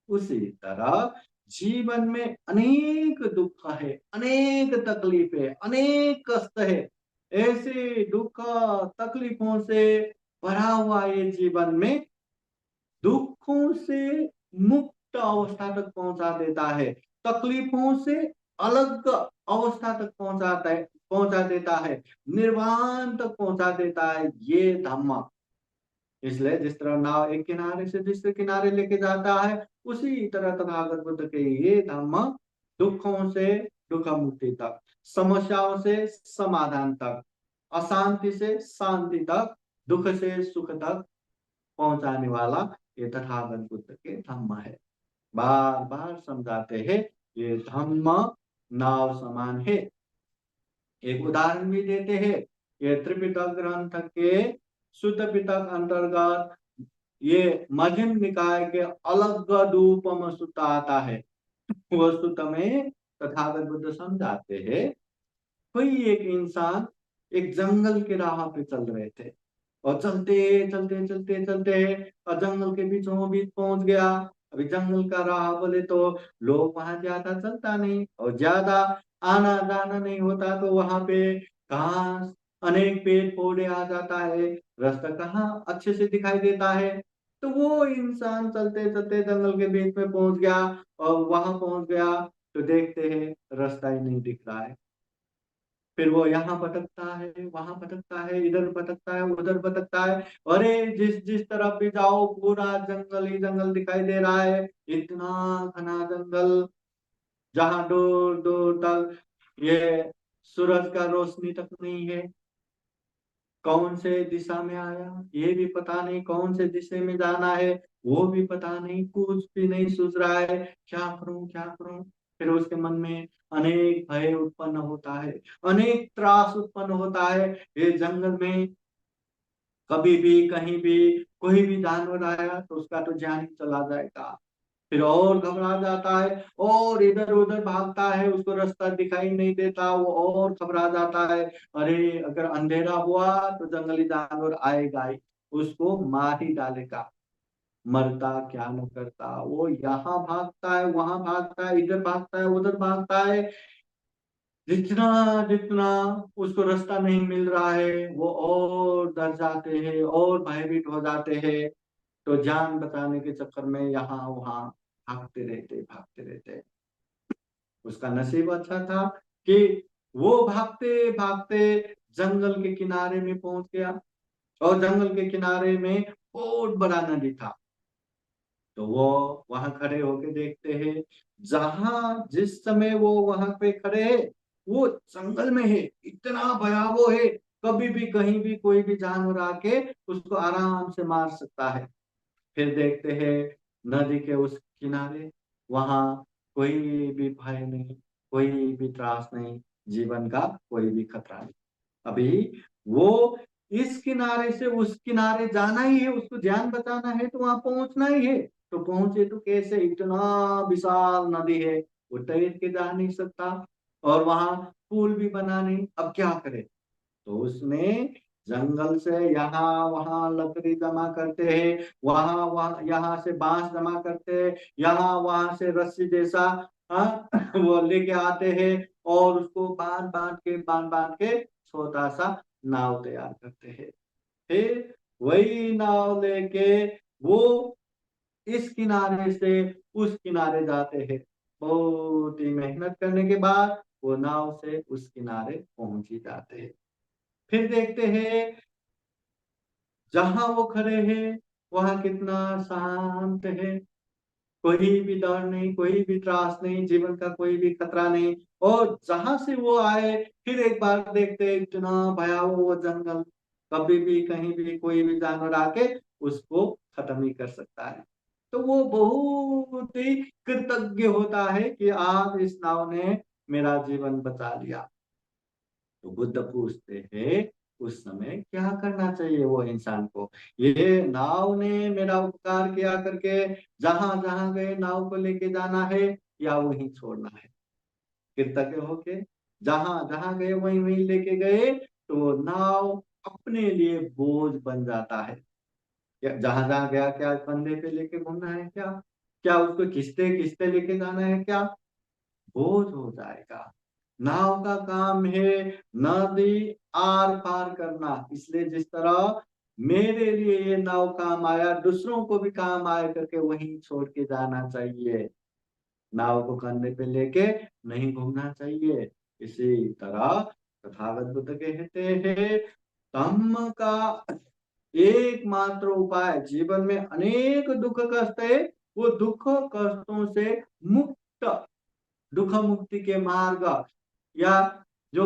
Speaker 1: उसी तरह जीवन में अनेक दुख है, अनेक तकलीफ है, अनेक कष्ट है। ऐसे दुख तकलीफों से भरा हुआ ये जीवन में दुखों से मुक्त अवस्था तक पहुंचा देता है, तकलीफों से अलग अवस्था तक पहुंचा देता है, निर्वाण तक पहुंचा देता है ये धम्म। इसलिए जिस तरह नाव एक किनारे से दूसरे किनारे लेके जाता है, उसी तरह तथागत बुद्ध के ये धम्म दुखों से दुख मुक्ति तक, समस्याओं से समाधान तक, अशांति से शांति तक, दुख से सुख तक पहुंचाने वाला ये तथागत बुद्ध के धम्म है। बार बार समझाते हैं ये धम्म नाव समान है। एक उदाहरण भी देते हैं, ये त्रिपिटक ग्रंथ के शुद्ध पिटक अंतर्गत ये मध्यम निकाय के अलग रूपम सूत्र आता है। वो सूत्र में तथागत बुद्ध समझाते हैं, कोई एक इंसान एक जंगल के राह पे चल रहे थे और चलते चलते चलते चलते और जंगल के बीचों बीच पहुंच गया। अभी जंगल का राह बोले तो लोग वहां ज्यादा चलता नहीं और ज्यादा आना जाना नहीं होता, तो वहां पे घास अनेक पेड़ पौधे आ जाता है, रास्ता कहाँ अच्छे से दिखाई देता है। तो वो इंसान चलते चलते जंगल के बीच में पहुंच गया और वहां पहुंच गया तो देखते हैं रास्ता ही नहीं दिख रहा है। फिर वो यहाँ भटकता है, वहां भटकता है, इधर भटकता है, उधर भटकता है। अरे जिस जिस तरफ भी जाओ पूरा जंगल ही जंगल दिखाई दे रहा है, इतना घना जंगल जहां दूर दूर तक ये सूरज का रोशनी तक नहीं है। कौन से दिशा में आया ये भी पता नहीं, कौन से दिशा में जाना है वो भी पता नहीं, कुछ भी नहीं सूझ रहा है, क्या करूं क्या करूं। फिर उसके मन में अनेक भय उत्पन्न होता है, अनेक त्रास उत्पन्न होता है। ये जंगल में कभी भी कहीं भी कोई भी जानवर आया तो उसका तो जान ही चला जाएगा। फिर और घबरा जाता है और इधर उधर भागता है, उसको रास्ता दिखाई नहीं देता, वो और घबरा जाता है। अरे अगर अंधेरा हुआ तो जंगली जानवर आएगा ही, उसको मार ही डालेगा। मरता क्या न करता, वो यहाँ भागता है वहां भागता है, इधर भागता है उधर भागता है। जितना जितना उसको रास्ता नहीं मिल रहा है वो और डर जाते हैं और भयभीत हो जाते हैं। तो जान बचाने के चक्कर में यहाँ वहां भागते रहते। उसका नसीब अच्छा था कि वो भागते भागते जंगल के किनारे में पहुंच गया और जंगल के किनारे में बहुत बड़ा नदी था। तो वो वहां खड़े होके देखते हैं, जहां जिस समय वो वहां पे खड़े है वो जंगल में है, इतना भयावह है, कभी भी कहीं भी कोई भी जानवर आके उसको आराम से मार सकता है। फिर देखते हैं नदी के उस किनारे, वहां कोई भी भय नहीं, कोई भी त्रास नहीं, जीवन का कोई भी खतरा नहीं। अभी वो इस किनारे से उस किनारे जाना ही है, उसको जान बचाना है तो वहां पहुंचना ही है। तो पहुंचे तो कैसे, इतना विशाल नदी है, वो तैर के जा नहीं सकता और वहां पुल भी बना नहीं, अब क्या करे। तो उसने जंगल से यहाँ वहां लकड़ी जमा करते हैं, वहां वहां यहाँ से बांस जमा करते हैं, यहाँ वहां से रस्सी जैसा हाँ, वो लेके आते हैं और उसको बांध बांध के छोटा सा नाव तैयार करते हैं। फिर वही नाव लेके वो इस किनारे से उस किनारे जाते हैं। बहुत ही मेहनत करने के बाद वो नाव से उस किनारे पहुंच ही जाते हैं। फिर देखते हैं जहां वो खड़े हैं वहां कितना शांत है। कोई भी डर नहीं, कोई भी त्रास नहीं, जीवन का कोई भी खतरा नहीं। और जहां से वो आए फिर एक बार देखते हैं इतना भयावह वो जंगल, कभी भी कहीं भी कोई भी जानवर आके उसको खत्म ही कर सकता है। तो वो बहुत ही कृतज्ञ होता है कि आज इस नाव ने मेरा जीवन बचा लिया। तो बुद्ध पूछते हैं उस समय क्या करना चाहिए वो इंसान को। ये नाव ने मेरा उपकार किया करके जहां जहां गए नाव को लेके जाना है या वहीं छोड़ना है। कृतज्ञ होके जहां जहां गए वहीं वहीं लेके गए तो नाव अपने लिए बोझ बन जाता है। जहां जहां गया क्या कंधे पे लेके घूमना है क्या, क्या उसको किस्ते किस्ते लेके जाना है क्या, बोझ हो जाएगा। नाव का काम है नदी आर पार करना। इसलिए जिस तरह मेरे लिए ये नाव काम आया दूसरों को भी काम आया करके वहीं छोड़ के जाना चाहिए। नाव को कंधे पे लेके नहीं घूमना चाहिए। इसी तरह तथागत बुद्ध कहते हैं धम्म का एकमात्र उपाय जीवन में अनेक दुख कष्ट है, वो दुख कष्टों से मुक्त, दुख मुक्ति के मार्ग या जो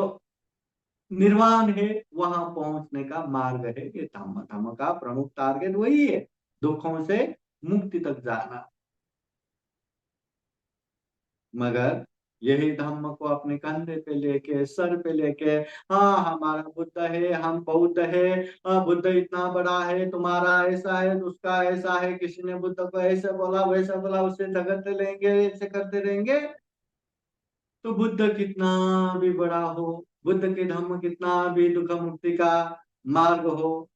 Speaker 1: निर्वाण है वहां पहुंचने का मार्ग है ये धम्म। धम्म का प्रमुख टारगेट वही है, दुखों से मुक्ति तक जाना। मगर यही धम्म को अपने कंधे पे लेके सर पे लेके, हाँ हमारा बुद्ध है, हम बौद्ध है, हाँ बुद्ध इतना बड़ा है, तुम्हारा ऐसा है, उसका ऐसा है, किसी ने बुद्ध को ऐसे बोला वैसा बोला, उससे झगड़ते रहेंगे, ऐसे करते रहेंगे। तो बुद्ध कितना भी बड़ा हो, बुद्ध के धम्म कितना भी दुख मुक्ति का मार्ग हो,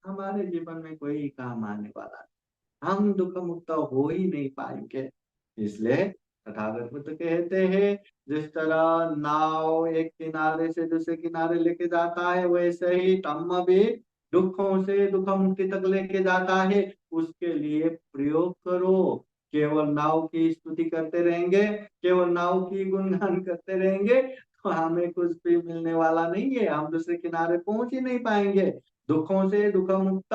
Speaker 1: हमारे जीवन में कोई काम आने वाला नहीं। हम दुख मुक्त हो ही नहीं पाएंगे। इसलिए तथागत बुद्ध कहते हैं जिस तरह नाव एक किनारे से दूसरे किनारे लेके जाता है वैसे ही धम्म भी दुखों से दुख मुक्ति तक लेके जाता है। उसके लिए प्रयोग करो। केवल नाव की स्तुति करते रहेंगे, केवल नाव की गुणगान करते रहेंगे तो हमें कुछ भी मिलने वाला नहीं है। हम दूसरे किनारे पहुंच ही नहीं पाएंगे, दुखों से दुख मुक्त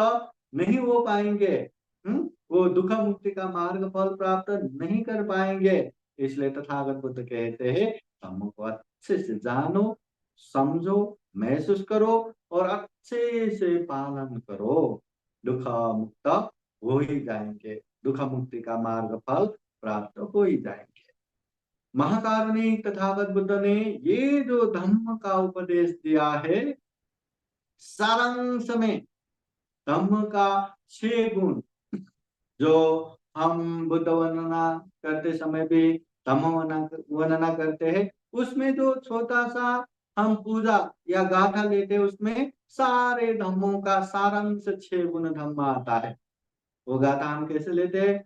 Speaker 1: नहीं हो पाएंगे। वो दुख मुक्ति का मार्ग फल प्राप्त नहीं कर पाएंगे। इसलिए तथागत बुद्ध कहते हैं धम्म को अच्छे से जानो, समझो, महसूस करो और अच्छे से पालन करो, दुख मुक्त हो ही जाएंगे, दुख मुक्ति का मार्ग फल प्राप्त हो ही जाएंगे। महाकारुणिक तथागत बुद्ध ने ये जो धम्म का उपदेश दिया है सारांश में धम्म का 6 गुण जो हम बुद्ध वर्णना करते समय भी धम्म वर्णना करते हैं, उसमें जो छोटा सा हम पूजा या गाथा लेते हैं उसमें सारे धम्मों का सारांश 6 गुण धम्म आता है। वो गाथा हम कैसे लेते हैं?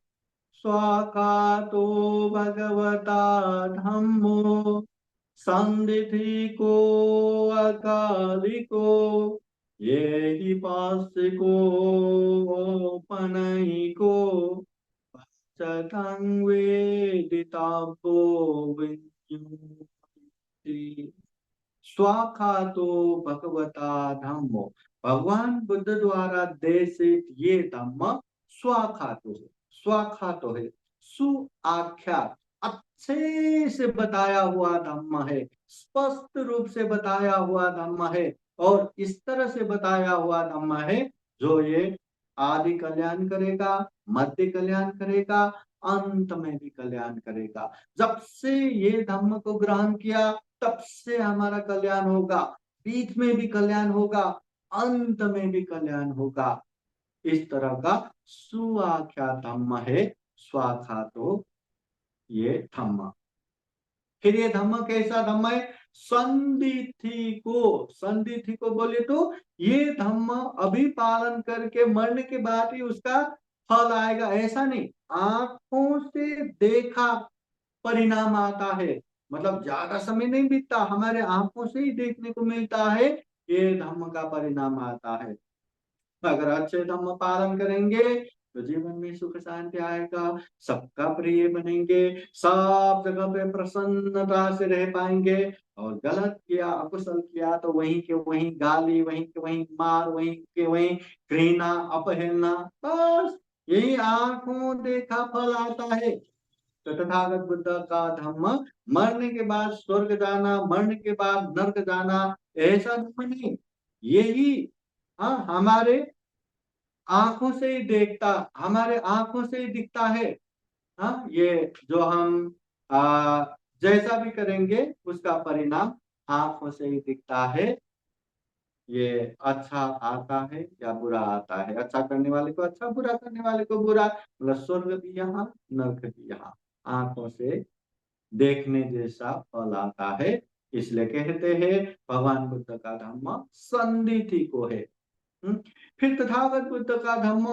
Speaker 1: स्वाकातो भगवता धम्मो संदिथिको अकालिको ये हि पास्को पनैको पश्चातं वेदिताभो विद्युति। स्वाखातो भगवता धम्मो, भगवान बुद्ध द्वारा देशित ये धम्म स्वाखातो है। स्वाखातो है सुआख्यात, अच्छे से बताया हुआ धम्म है, स्पष्ट रूप से बताया हुआ धम्म है और इस तरह से बताया हुआ धम्म है जो ये आदि कल्याण करेगा, मध्य कल्याण करेगा, अंत में भी कल्याण करेगा। जब से ये धम्म को ग्रहण किया तब से हमारा कल्याण होगा, बीच में भी कल्याण होगा, अंत में भी कल्याण होगा। इस तरह का सुआख्या धम्म है स्वाखातो ये धम्म। फिर ये धम्म कैसा धम्म है? संदिथि को बोले तो ये धम्म अभी पालन करके मरने के बाद ही उसका फल आएगा ऐसा नहीं, आंखों से देखा परिणाम आता है। मतलब ज्यादा समय नहीं बीतता, हमारे आंखों से ही देखने को मिलता है, ये धम्म का परिणाम आता है। अगर अच्छे धम्म पालन करेंगे तो जीवन में सुख शांति आएगा, सबका प्रिय बनेंगे, सब जगह पे प्रसन्नता से रह पाएंगे। और गलत किया, अकुशल किया तो वहीं के वहीं गाली, वहीं के वहीं मार, वहीं के वहीं घृणा, अपहेलना, बस यही आंखों देखा फल आता है। तो तथागत बुद्ध का धम्म मरने के बाद स्वर्ग जाना, मरने के बाद नर्क जाना, ऐसा धम्म नहीं। यही हाँ हमारे आंखों से ही देखता, हमारे आंखों से ही दिखता है। हाँ ये जो हम जैसा भी करेंगे उसका परिणाम आंखों से ही दिखता है। ये अच्छा आता है या बुरा आता है, अच्छा करने वाले को अच्छा, बुरा करने वाले को बुरा, मतलब स्वर्ग भी यहाँ, नरक भी यहाँ, आंखों से देखने जैसा फल आता है। इसलिए कहते हैं भगवान बुद्ध का धम्म संदिति को है। हम्म? फिर तथागत बुद्ध का धम्म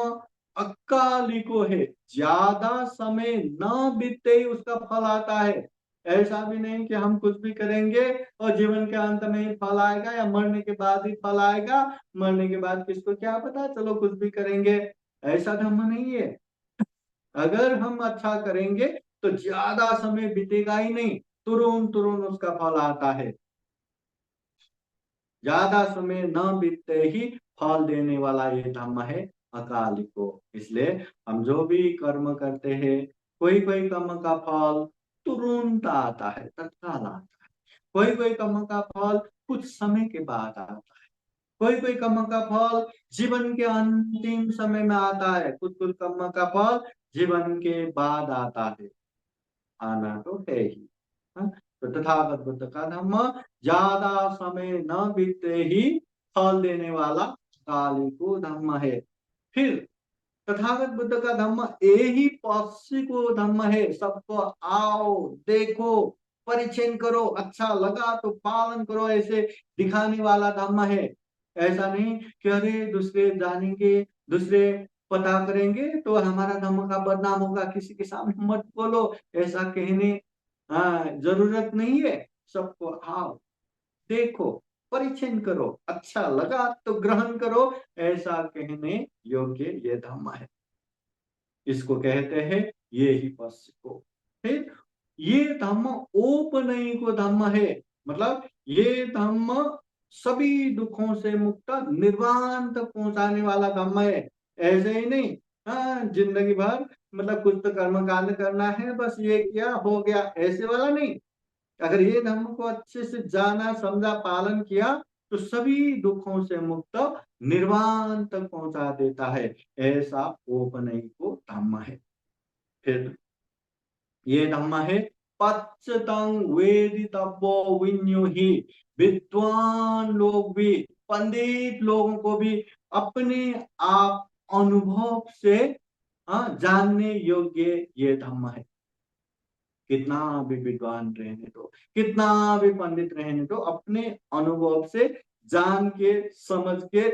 Speaker 1: अकालिको है, ज्यादा समय न बीतते ही उसका फल आता है। ऐसा भी नहीं कि हम कुछ भी करेंगे और जीवन के अंत में ही फल आएगा या मरने के बाद ही फल आएगा, मरने के बाद किसको क्या पता, चलो कुछ भी करेंगे, ऐसा धम्म नहीं है। अगर हम अच्छा करेंगे तो ज्यादा समय बीतेगा ही नहीं, तुरंत तुरंत उसका फल आता है। ज्यादा समय न बीतते ही फल देने वाला ये धम्म है अकालिको। इसलिए हम जो भी कर्म करते हैं, कोई कोई कर्म का फल तुरंत आता है, तत्काल आता है, कोई कोई कर्म का फल कुछ समय के बाद आता है, कोई कोई कर्म का फल जीवन के अंतिम समय में आता है, कुछ कुछ कर्म का फल जीवन के बाद आता है, आना तो है ही। हाँ? तो तथागत बुद्ध का धम्म ज्यादा समय न बीतते ही फल देने वाला कालिको धम्म है। फिर तथागत बुद्ध का धम्म यही पौष्टिको धम्म है, सबको आओ देखो परिचय करो, अच्छा लगा तो पालन करो, ऐसे दिखाने वाला धम्म है। ऐसा नहीं कि अरे दूसरे जानेंगे, दूसरे पता करेंगे तो हमारा धम्म का बदनाम होगा, किसी के सामने मत बोलो, ऐसा कहने जरूरत नहीं है। सबको आओ देखो परिचय करो, अच्छा लगा तो ग्रहण करो, ऐसा कहने योग्य ये धम्म है। इसको कहते हैं ये ही पश्य को। फिर ये धम्म औपनयिक धम्म है, मतलब ये धम्म सभी दुखों से मुक्त निर्वाण तक पहुंचाने वाला धम्म है। ऐसे ही नहीं जिंदगी भर मतलब कुछ तो कर्म कांड करना है, बस ये किया हो गया, ऐसे वाला नहीं। अगर ये धर्म को अच्छे से जाना, समझा, पालन किया तो सभी दुखों से मुक्त निर्वाण तक पहुंचा देता है, ऐसा औपनयिको धम्म है। फिर ये धम्म है पच्चतंग वेदितव्यो विन्यो ही, विद्वान लोग भी, पंडित लोगों को भी अपने आप अनुभव से जानने योग्य ये धम्म है। कितना भी विद्वान रहने दो, कितना भी पंडित रहने दो, अपने अनुभव से जान के समझ के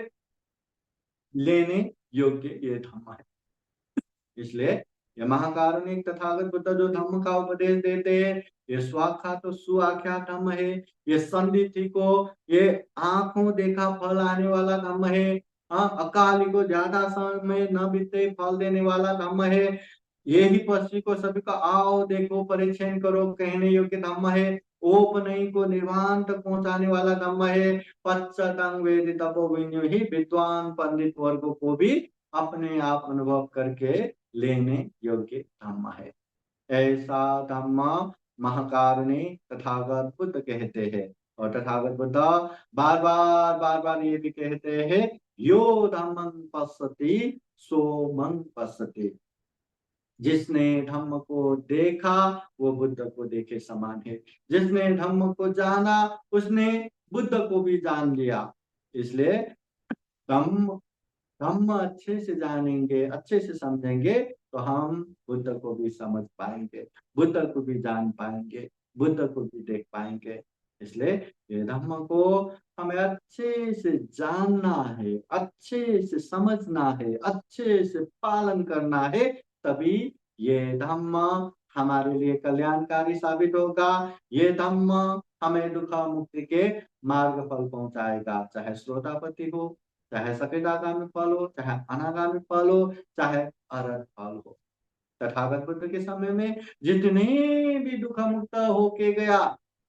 Speaker 1: लेने योग्य ये धम्म है। इसलिए ये महाकारुणिक तथागत बुद्ध जो धम्म का उपदेश देते हैं, ये स्वाख्यात तो सुआख्यात धम्म है। ये संदिति को, ये आंखों देखा फल आने वाला धम्म है। अकाली को ज्यादा समय न बीते फल देने वाला धम्म है। ये ही पश्चिम को सभी का आओ देखो परिचय करो कहने योग्य धम्म है। ओपनयी को निर्वाण तक पहुंचाने वाला धम्म है। पश्चातंग वेदित ही, विद्वान पंडित वर्गों को भी अपने आप अनुभव करके लेने योग्य धम्म है। ऐसा धम्म महाकारुणी तथागत बुद्ध कहते हैं। और तथागत बुद्ध बार बार ये भी कहते हैं, यो धम्मं पश्यति सो मं पश्यति। जिसने धम्म को देखा वो बुद्ध को देखे समान है, जिसने धम्म को जाना उसने बुद्ध को भी जान लिया। इसलिए धम्म धम्म अच्छे से जानेंगे, अच्छे से समझेंगे तो हम बुद्ध को भी समझ पाएंगे, बुद्ध को भी जान पाएंगे, बुद्ध को भी देख पाएंगे। इसलिए ये धम्म को हमें अच्छे से जानना है, अच्छे से समझना है, अच्छे से पालन करना है, तभी ये धम्म हमारे लिए कल्याणकारी साबित होगा। ये धम्म हमें दुख मुक्ति के मार्ग फल पहुंचाएगा, चाहे श्रोतापति हो, चाहे सफेदागामी फल हो, चाहे अनागामी फल हो, चाहे अरहत फल हो। तथागत बुद्ध के समय में जितने भी दुख मुक्त होके गया,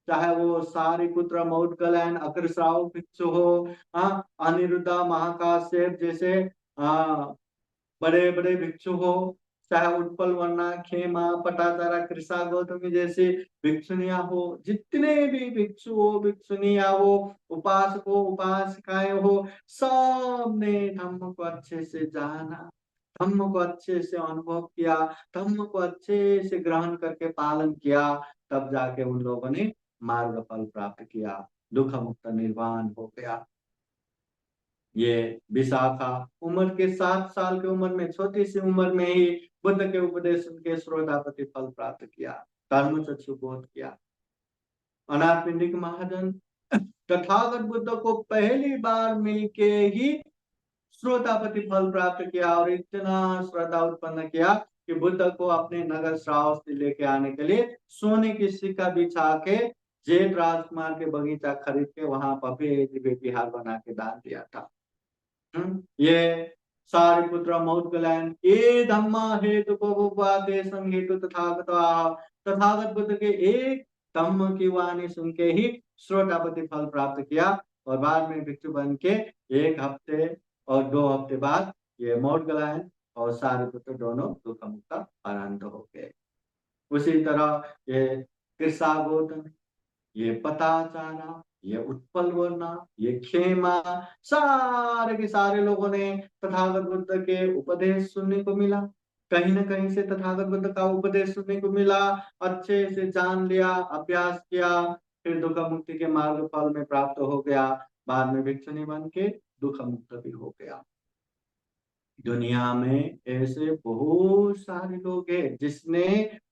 Speaker 1: चाहे वो सारिपुत्र, मौद्गल्य, अग्रश्राव भिक्षु हो, अनिरुद्ध, महाकाश्यप जैसे बड़े बड़े भिक्षु हो, चाहे उत्पल वर्णा, खेमा, पटाचारा, कृषा, गौतमी जैसी भिक्षुनिया हो, जितने भी भिक्षु हो, भिक्षुनिया हो, उपासक हो, उपासिकाएं हो, सब ने धम्म को अच्छे से जाना, धम्म को अच्छे से अनुभव किया, धम्म को अच्छे से ग्रहण करके पालन किया, तब जाके उन लोगों ने मार्ग फल प्राप्त किया, दुख मुक्त निर्वाण हो गया। ये विशाखा उम्र के 7 साल की उम्र में, छोटी सी उम्र में ही बुद्ध के उपदेश के श्रोतापति फल प्राप्त किया, धर्म चक्षु बोध किया। अनाथ पिंडिक महाजन तथागत बुद्ध को पहली बार मिलके ही श्रोतापति फल प्राप्त किया और इतना श्रद्धा उत्पन्न किया कि बुद्ध को अपने नगर श्रावस से लेके आने के लिए सोने की सिक्का बिछा के जेठ राजकुमार के बगीचा खरीद के वहां भव्य दिव्य विहार बना के दान दिया था। ये सारिपुत्र, मौद्गल्य, ये धम्मा हेतु बहुवादे संहेतु तथागत बुद्ध के एक धम्म की वाणी सुन के ही श्रोतापति फल प्राप्त किया और बाद में भिक्षु बन के 1 हफ्ते और 2 हफ्ते बाद ये मौद्गल्य और सारिपुत्र दोनों दुख मुक्त आनंद हो गए। उसी तरह ये कृषा गौतम, ये पताचारा, ये उत्पल वर्णा, ये खेमा, सारे के सारे लोगों ने तथागत बुद्ध के उपदेश सुनने को मिला, कहीं ना कहीं से तथागत बुद्ध का उपदेश सुनने को मिला, अच्छे से जान लिया, अभ्यास किया, फिर दुख मुक्ति के मार्ग फल में प्राप्त हो गया, बाद में भिक्षुनी बन के दुख मुक्त भी हो गया। दुनिया में ऐसे बहुत सारे लोग हैं जिसने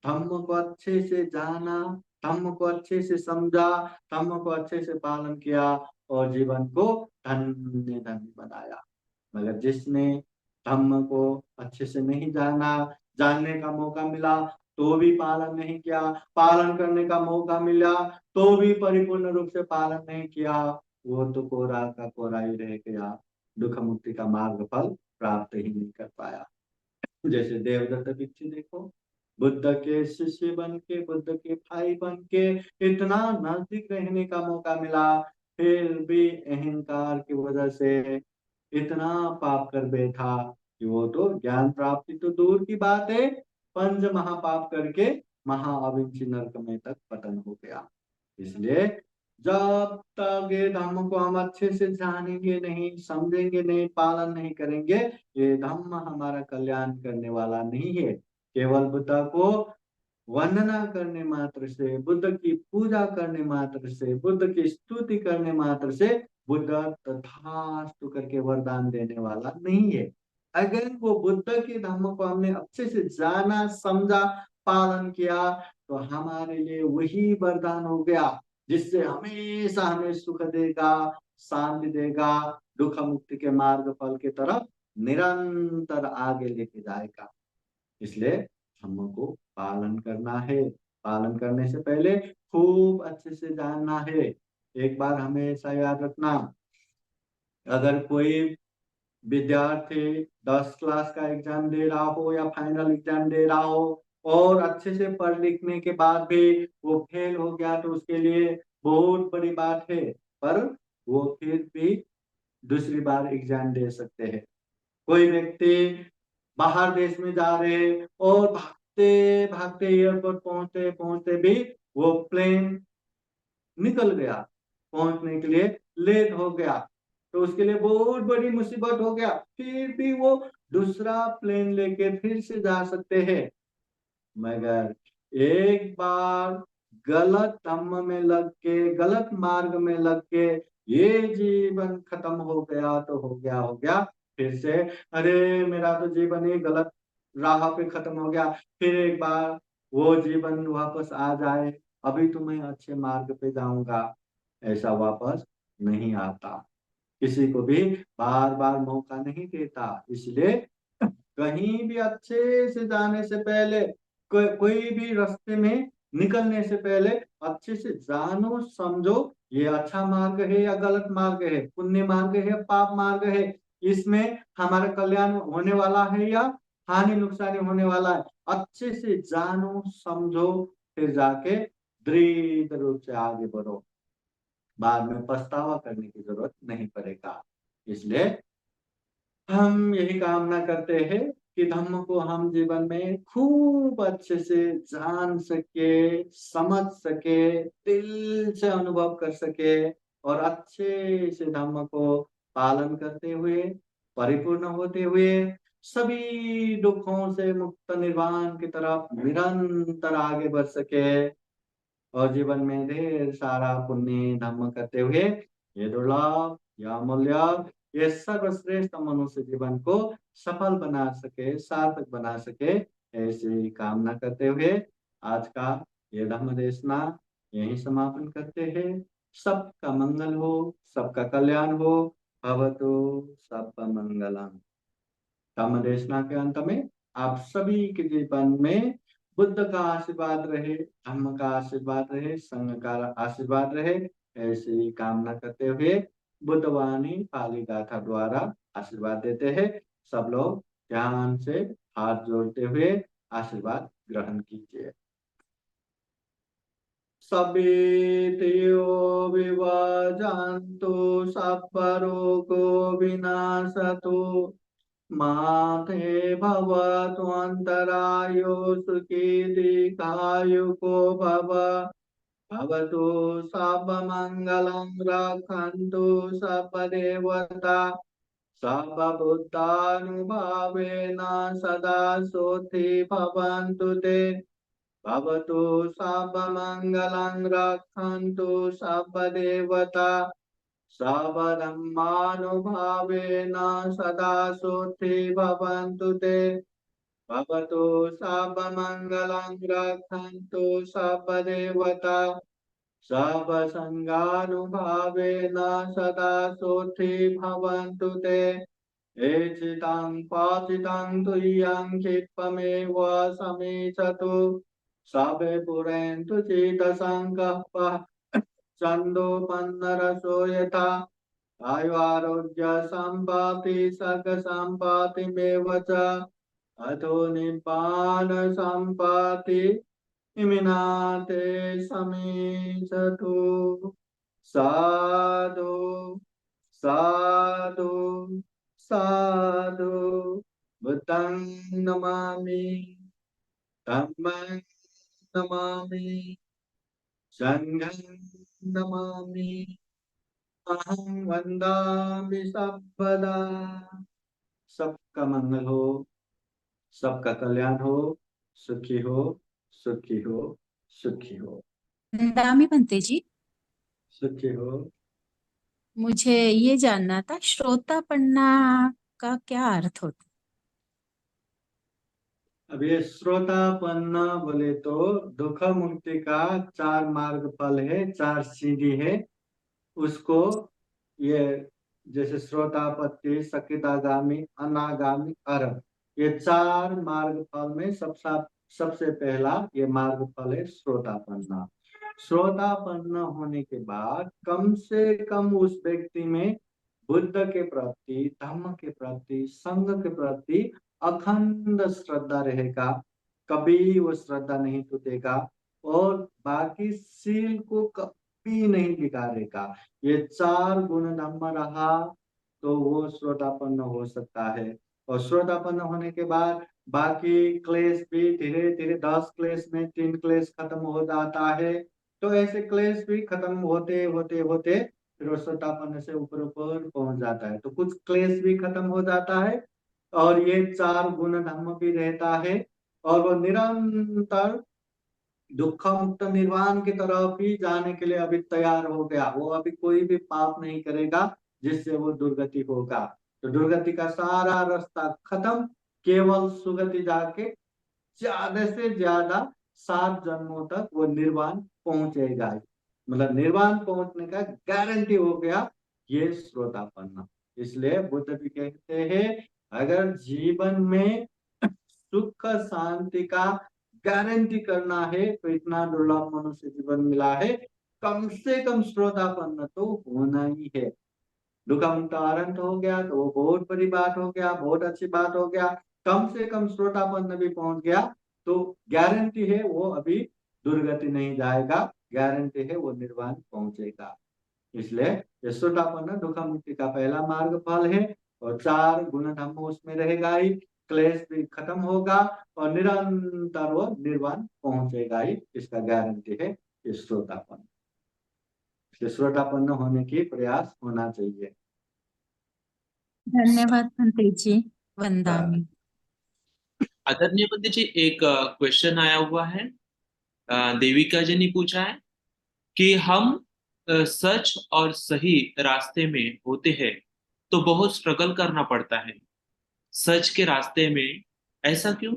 Speaker 1: धम्म को अच्छे से जाना, धम्म को अच्छे से समझा, धम्म को अच्छे से पालन किया और जीवन को धन्य धन्य बनाया। मगर जिसने धम्म को अच्छे से नहीं जाना, जानने का मौका मिला तो भी पालन नहीं किया, पालन करने का मौका मिला तो भी परिपूर्ण रूप से पालन नहीं किया, वो तो कोरा का कोरा ही रह गया, दुख मुक्ति का मार्ग फल प्राप्त ही नहीं कर पाया। जैसे देवदत्त भिक्षु देखो, बुद्ध के शिष्य बन के, बुद्ध के भाई बन के इतना नजदीक रहने का मौका मिला, फिर भी अहंकार की वजह से इतना पाप कर बैठा कि वो तो ज्ञान प्राप्ति तो दूर की बात है, पंच महापाप करके महाअविंची नरक में तक पतन हो गया। इसलिए जब तक ये धम्म को हम अच्छे से जानेंगे नहीं, समझेंगे नहीं, पालन नहीं करेंगे, ये धम्म हमारा कल्याण करने वाला नहीं है। केवल बुद्ध को वंदना करने मात्र से, बुद्ध की पूजा करने मात्र से, बुद्ध की स्तुति करने मात्र से बुद्ध तथास्तु करके वरदान देने वाला नहीं है। अगर वो बुद्ध के धम्म को हमने अच्छे से जाना, समझा, पालन किया तो हमारे लिए वही वरदान हो गया जिससे हमेशा हमें सुख देगा, शांति देगा, दुख मुक्ति के मार्ग फल की तरफ निरंतर आगे लेके जाएगा। इसलिए हमको पालन करना है, पालन करने से पहले खूब अच्छे से जानना है। एक बार हमेशा याद रखना, अगर कोई विद्यार्थी 10 क्लास का एग्जाम दे रहा हो या फाइनल एग्जाम दे रहा हो और अच्छे से पढ़ लिखने के बाद भी वो फेल हो गया तो उसके लिए बहुत बड़ी बात है, पर वो फिर भी दूसरी बार एग्जाम दे सकते हैं। कोई व्यक्ति बाहर देश में जा रहे हैं और भागते भागते एयरपोर्ट पहुंचते पहुंचते भी वो प्लेन निकल गया, पहुंचने के लिए लेट हो गया तो उसके लिए बहुत बड़ी मुसीबत हो गया, फिर भी वो दूसरा प्लेन लेके फिर से जा सकते हैं। मगर एक बार गलत धम्म में लग के, गलत मार्ग में लग के ये जीवन खत्म हो गया तो हो गया, हो गया, फिर से अरे मेरा तो जीवन ही गलत राह पे खत्म हो गया, फिर एक बार वो जीवन वापस आ जाए, अभी तो मैं अच्छे मार्ग पे जाऊंगा, ऐसा वापस नहीं आता, किसी को भी बार बार मौका नहीं देता। इसलिए कहीं भी अच्छे से जाने से पहले कोई भी रास्ते में निकलने से पहले अच्छे से जानो समझो, ये अच्छा मार्ग है या गलत मार्ग है, पुण्य मार्ग है या पाप मार्ग है, इसमें हमारा कल्याण होने वाला है या हानि नुकसानी होने वाला है। अच्छे से जानो समझो, फिर जाके दृढ़ रूप से आगे बढ़ो, बाद में पछतावा करने की जरूरत नहीं पड़ेगा। इसलिए हम यही कामना करते हैं कि धम्म को हम जीवन में खूब अच्छे से जान सके, समझ सके, दिल से अनुभव कर सके, और अच्छे से धम्म को पालन करते हुए, परिपूर्ण होते हुए, सभी दुखों से मुक्त निर्वाण की तरफ निरंतर आगे बढ़ सके, और जीवन में ढेर सारा पुण्य धर्म करते हुए ये दुर्लभ या अमूल्य, ये सर्वश्रेष्ठ मनुष्य जीवन को सफल बना सके, सार्थक बना सके, ऐसी कामना करते हुए आज का ये धर्म देशना यही समापन करते हैं। सबका मंगल हो, सबका कल्याण हो। भवतु सबका मंगलम। धम्म देशना के अंत में आप सभी के जीवन में बुद्ध का आशीर्वाद रहे, धम्म का आशीर्वाद रहे, संघ का आशीर्वाद रहे, ऐसी कामना करते हुए बुद्धवाणी पाली गाथा द्वारा आशीर्वाद देते हैं। सब लोग ध्यान से हाथ जोड़ते हुए आशीर्वाद ग्रहण कीजिए। सवितयो विवजन्तु सब्ब रोगो विनाशतु माते भवतु अन्तरायो सुखी दीर्घायुको भव। भवतु सर्वमङ्गलं रक्षन्तु सर्वदेवता सर्वबुद्धानुभावेन सदा सोऽथि भवन्तु ते। भवतु सर्वमङ्गलं रक्षन्तु सर्वदेवता सर्वधर्मानुभावेन सदा सोऽथि भवन्तु ते। भवतु सर्वमङ्गलं रक्षन्तु सर्वदेवता सर्वसङ्गानुभावेन सदा सोऽथि भवन्तु ते। एचितं पाचितं तुय्यं क्षिप्रमेव समीचतु सवे पुरेन्तु चित्तसङ्कल्पः छन्दोपन्नरसो यथा आयुरारोग्य सम्पाति सर्ग सम्पातिमेव च अतो निब्बान सम्पाति इमिनाते समीचतु। साधु साधु साधु। बुद्धं नमामि, धम्मं नमामि, संघं नमामि, अहं वन्दामि सर्वदा। सबका मंगल हो, सबका कल्याण हो, सुखी हो, सुखी हो, सुखी हो,
Speaker 2: दामी बनते जी,
Speaker 1: सुखी हो।
Speaker 2: मुझे ये जानना था श्रोतापन्ना का क्या अर्थ होता
Speaker 1: अब ये श्रोतापन्न बोले तो दुख मुक्ति का चार मार्ग फल है, चार सीढ़ी है उसको। ये जैसे श्रोतापत्ति, सकितागामी, अनागामी, अरहत, ये चार मार्ग फल में सबसे पहला ये मार्ग फल है श्रोतापन्ना। श्रोतापन्न होने के बाद कम से कम उस व्यक्ति में बुद्ध के प्रति, धम्म के प्रति, संघ के प्रति अखंड श्रद्धा रहेगा, कभी वो श्रद्धा नहीं टूटेगा, और बाकी सील को कभी नहीं बिगाड़ेगा। ये चार गुण धम्म रहा तो वो श्रोतापन्न हो सकता है। और श्रोतापन्न होने के बाद बाकी क्लेश भी धीरे धीरे 10 क्लेश में 3 क्लेश खत्म हो जाता है। तो ऐसे क्लेश भी खत्म होते होते होते फिर वो श्रोतापन्न से ऊपर ऊपर पहुंच जाता है, तो कुछ क्लेश भी खत्म हो जाता है, और ये चार गुण धर्म भी रहता है, और वो निरंतर दुख मुक्त निर्वाण की तरफ ही जाने के लिए अभी तैयार हो गया। वो अभी कोई भी पाप नहीं करेगा जिससे वो दुर्गति होगा। तो दुर्गति का सारा रास्ता खत्म, केवल सुगति जाके ज्यादा से ज्यादा 7 जन्मों तक वो निर्वाण पहुंचेगा। मतलब निर्वाण पहुंचने का गारंटी हो गया ये श्रोतापन्न। इसलिए बुद्ध भी कहते हैं अगर जीवन में सुख शांति का गारंटी करना है तो इतना दुर्लभ मनुष्य जीवन मिला है, कम से कम श्रोतापन्न तो होना ही है। दुखम तारंत हो गया तो वो बहुत बड़ी बात हो गया, बहुत अच्छी बात हो गया। कम से कम श्रोतापन्न भी पहुंच गया तो गारंटी है वो अभी दुर्गति नहीं जाएगा, गारंटी है वो निर्वाण पहुंचेगा। इसलिए ये श्रोतापन्न दुख मुक्ति का पहला मार्ग फल है, और 4 गुण धर्म उसमें रहेगा ही, क्लेश भी खत्म होगा और निरंतर वो निर्वाण पहुंचेगा ही, इसका गारंटी है इस श्रोतापन्न। इसलिए श्रोतापन्न होने की प्रयास होना चाहिए।
Speaker 2: धन्यवाद पंडित जी। वंदनामि।
Speaker 3: आदरणीय पंडित जी, एक क्वेश्चन आया हुआ है। देविका जी ने पूछा है कि हम सच और सही रास्ते में होते हैं तो बहुत स्ट्रगल करना पड़ता है, सच के रास्ते में ऐसा क्यों?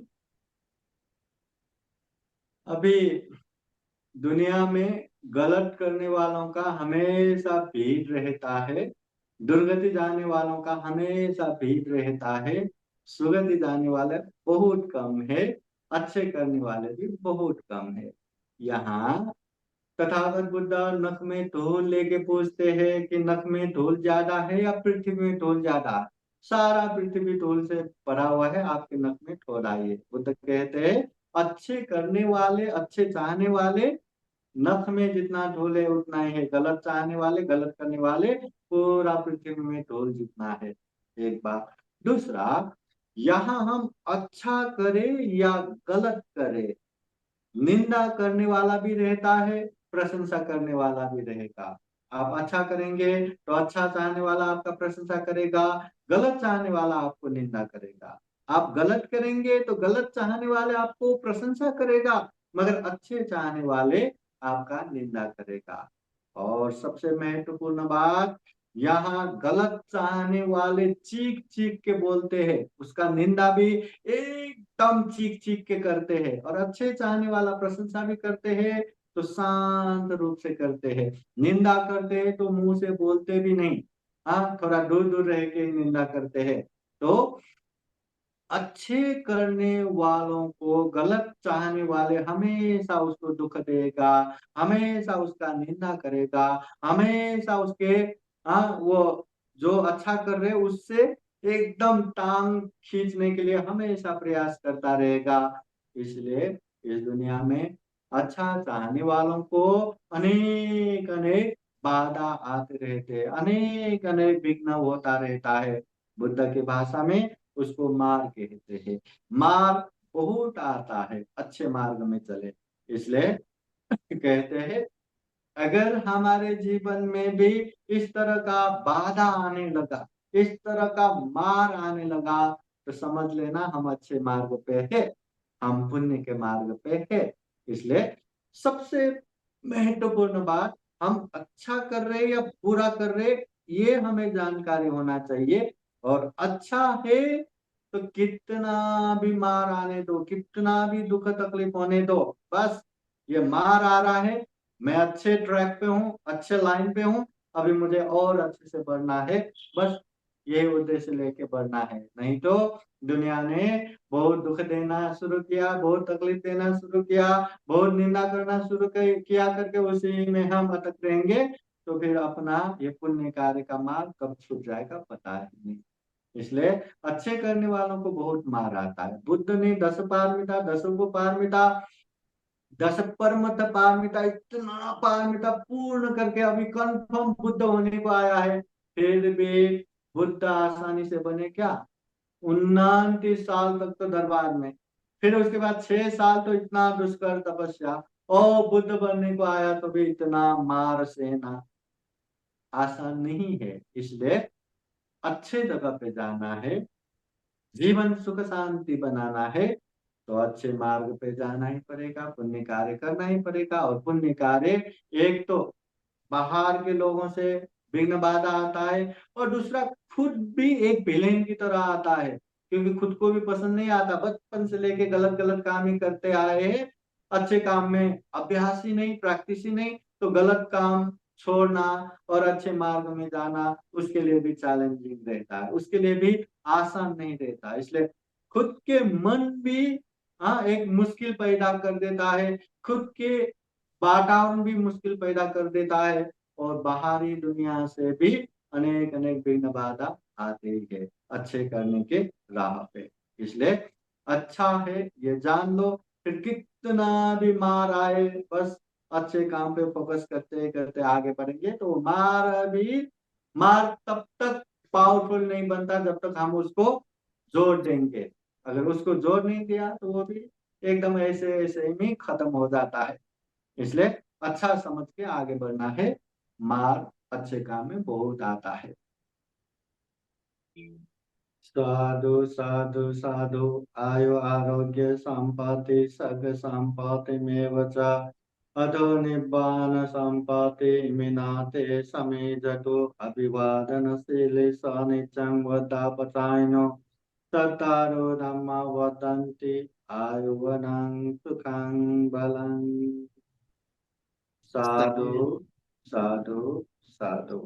Speaker 1: अभी दुनिया में गलत करने वालों का हमेशा भीड़ रहता है, दुर्गति जाने वालों का हमेशा भीड़ रहता है, सुगति जाने वाले बहुत कम है, अच्छे करने वाले भी बहुत कम है। यहाँ तथागत बुद्ध नख में धूल लेके पूछते हैं कि नख में धूल ज्यादा है या पृथ्वी में धूल ज्यादा है? सारा पृथ्वी धूल से भरा हुआ है, आपके नख में थोड़ा ही है। बुद्ध कहते हैं अच्छे करने वाले, अच्छे चाहने वाले, नख में जितना धूल है उतना ही है, गलत चाहने वाले, गलत करने वाले, पूरा पृथ्वी में धूल जितना है। एक बात। दूसरा, यहाँ हम अच्छा करें या गलत करें, निंदा करने वाला भी रहता है, प्रशंसा करने वाला भी रहेगा। आप अच्छा करेंगे तो अच्छा चाहने वाला आपका प्रशंसा करेगा, गलत चाहने वाला आपको निंदा करेगा। आप गलत करेंगे तो गलत चाहने वाले आपको प्रशंसा करेगा, मगर अच्छे चाहने वाले आपका निंदा करेगा। और सबसे महत्वपूर्ण बात, यहाँ गलत चाहने वाले चीख चीख के बोलते हैं, उसका निंदा भी एकदम चीख चीख के करते हैं, और अच्छे चाहने वाला प्रशंसा भी करते हैं तो शांत रूप से करते हैं। निंदा करते हैं तो मुंह से बोलते भी नहीं, हाँ थोड़ा दूर दूर रह के निंदा करते हैं। तो अच्छे करने वालों को गलत चाहने वाले हमेशा उसको दुख देगा, हमेशा उसका निंदा करेगा, हमेशा उसके वो जो अच्छा कर रहे उससे एकदम टांग खींचने के लिए हमेशा प्रयास करता रहेगा। इसलिए इस दुनिया में अच्छा चाहने वालों को अनेक अनेक बाधा आते रहते, अनेक अनेक विघ्न होता रहता है। बुद्ध की भाषा में उसको मार कहते हैं। मार बहुत आता है अच्छे मार्ग में चले, इसलिए कहते हैं अगर हमारे जीवन में भी इस तरह का बाधा आने लगा, इस तरह का मार आने लगा, तो समझ लेना हम अच्छे मार्ग पे है, हम पुण्य के मार्ग पे है। इसलिए सबसे महत्वपूर्ण बात, हम अच्छा कर रहे या बुरा कर रहे ये हमें जानकारी होना चाहिए। और अच्छा है तो कितना भी मार आने दो, कितना भी दुख तकलीफ होने दो, बस ये मार आ रहा है, मैं अच्छे ट्रैक पे हूँ, अच्छे लाइन पे हूँ, अभी मुझे और अच्छे से बढ़ना है, बस यही उद्देश्य लेके बढ़ना है। नहीं तो दुनिया ने बहुत दुख देना शुरू किया, बहुत तकलीफ देना शुरू किया, बहुत निंदा करना शुरू किया करके उसी में हम अटक रहेंगे, तो फिर अपना ये पुण्य कार्य का मार्ग कब छूट जाएगा पता है नहीं। इसलिए अच्छे करने वालों को बहुत मार आता है। बुद्ध ने 10 पारमिता, 10 को पारमिता, 10 परमत पारमिता, इतना पारमिता पूर्ण करके अभी कंफर्म बुद्ध होने को आया है, फिर भी बुद्ध आसानी से बने क्या? 29 साल तक तो दरबार में, फिर उसके बाद 6 साल तो इतना दुष्कर तपस्या, और बुद्ध बनने को आया तो भी इतना मार सहना आसान नहीं है। इसलिए अच्छे जगह पे जाना है, जीवन सुख शांति बनाना है, तो अच्छे मार्ग पे जाना ही पड़ेगा, पुण्य कार्य करना ही पड़ेगा। और पुण्य कार्य एक तो बाहर के लोगों से विघ्न बाधा आता है, और दूसरा खुद भी एक विलेन की तरह आता है, क्योंकि खुद को भी पसंद नहीं आता, बचपन से लेके गलत गलत काम ही करते आए हैं, अच्छे काम में अभ्यास ही नहीं, प्रैक्टिस ही नहीं, तो गलत काम छोड़ना और अच्छे मार्ग में जाना उसके लिए भी चैलेंजिंग रहता है, उसके लिए भी आसान नहीं रहता। इसलिए खुद के मन भी हाँ एक मुश्किल पैदा कर देता है, खुद के वातावरण भी मुश्किल पैदा कर देता है, और बाहरी दुनिया से भी अनेक अनेक विघ्न बाधा आती है अच्छे करने के राह पे। इसलिए अच्छा है ये जान लो, फिर कितना भी मार आए बस अच्छे काम पे फोकस करते करते आगे बढ़ेंगे, तो मार तब तक पावरफुल नहीं बनता जब तक हम उसको जोड़ देंगे। अगर उसको जोड़ नहीं दिया तो वो भी एकदम ऐसे ऐसे ही खत्म हो जाता है। इसलिए अच्छा समझ के आगे बढ़ना है, मार अच्छे काम में बहुत आता है। साधु साधु साधु, आयु आरोग्य संपत्ति सग संपत्ति में च, अधो निब्बान संपत्ति मिनाते समे जतो, अभिवादन शीले स नित्यं वदापचाइनो, ततारो धम्मा वदन्ति आयुवनं सुखं बलं। साधु
Speaker 3: सही
Speaker 1: साधु साधु।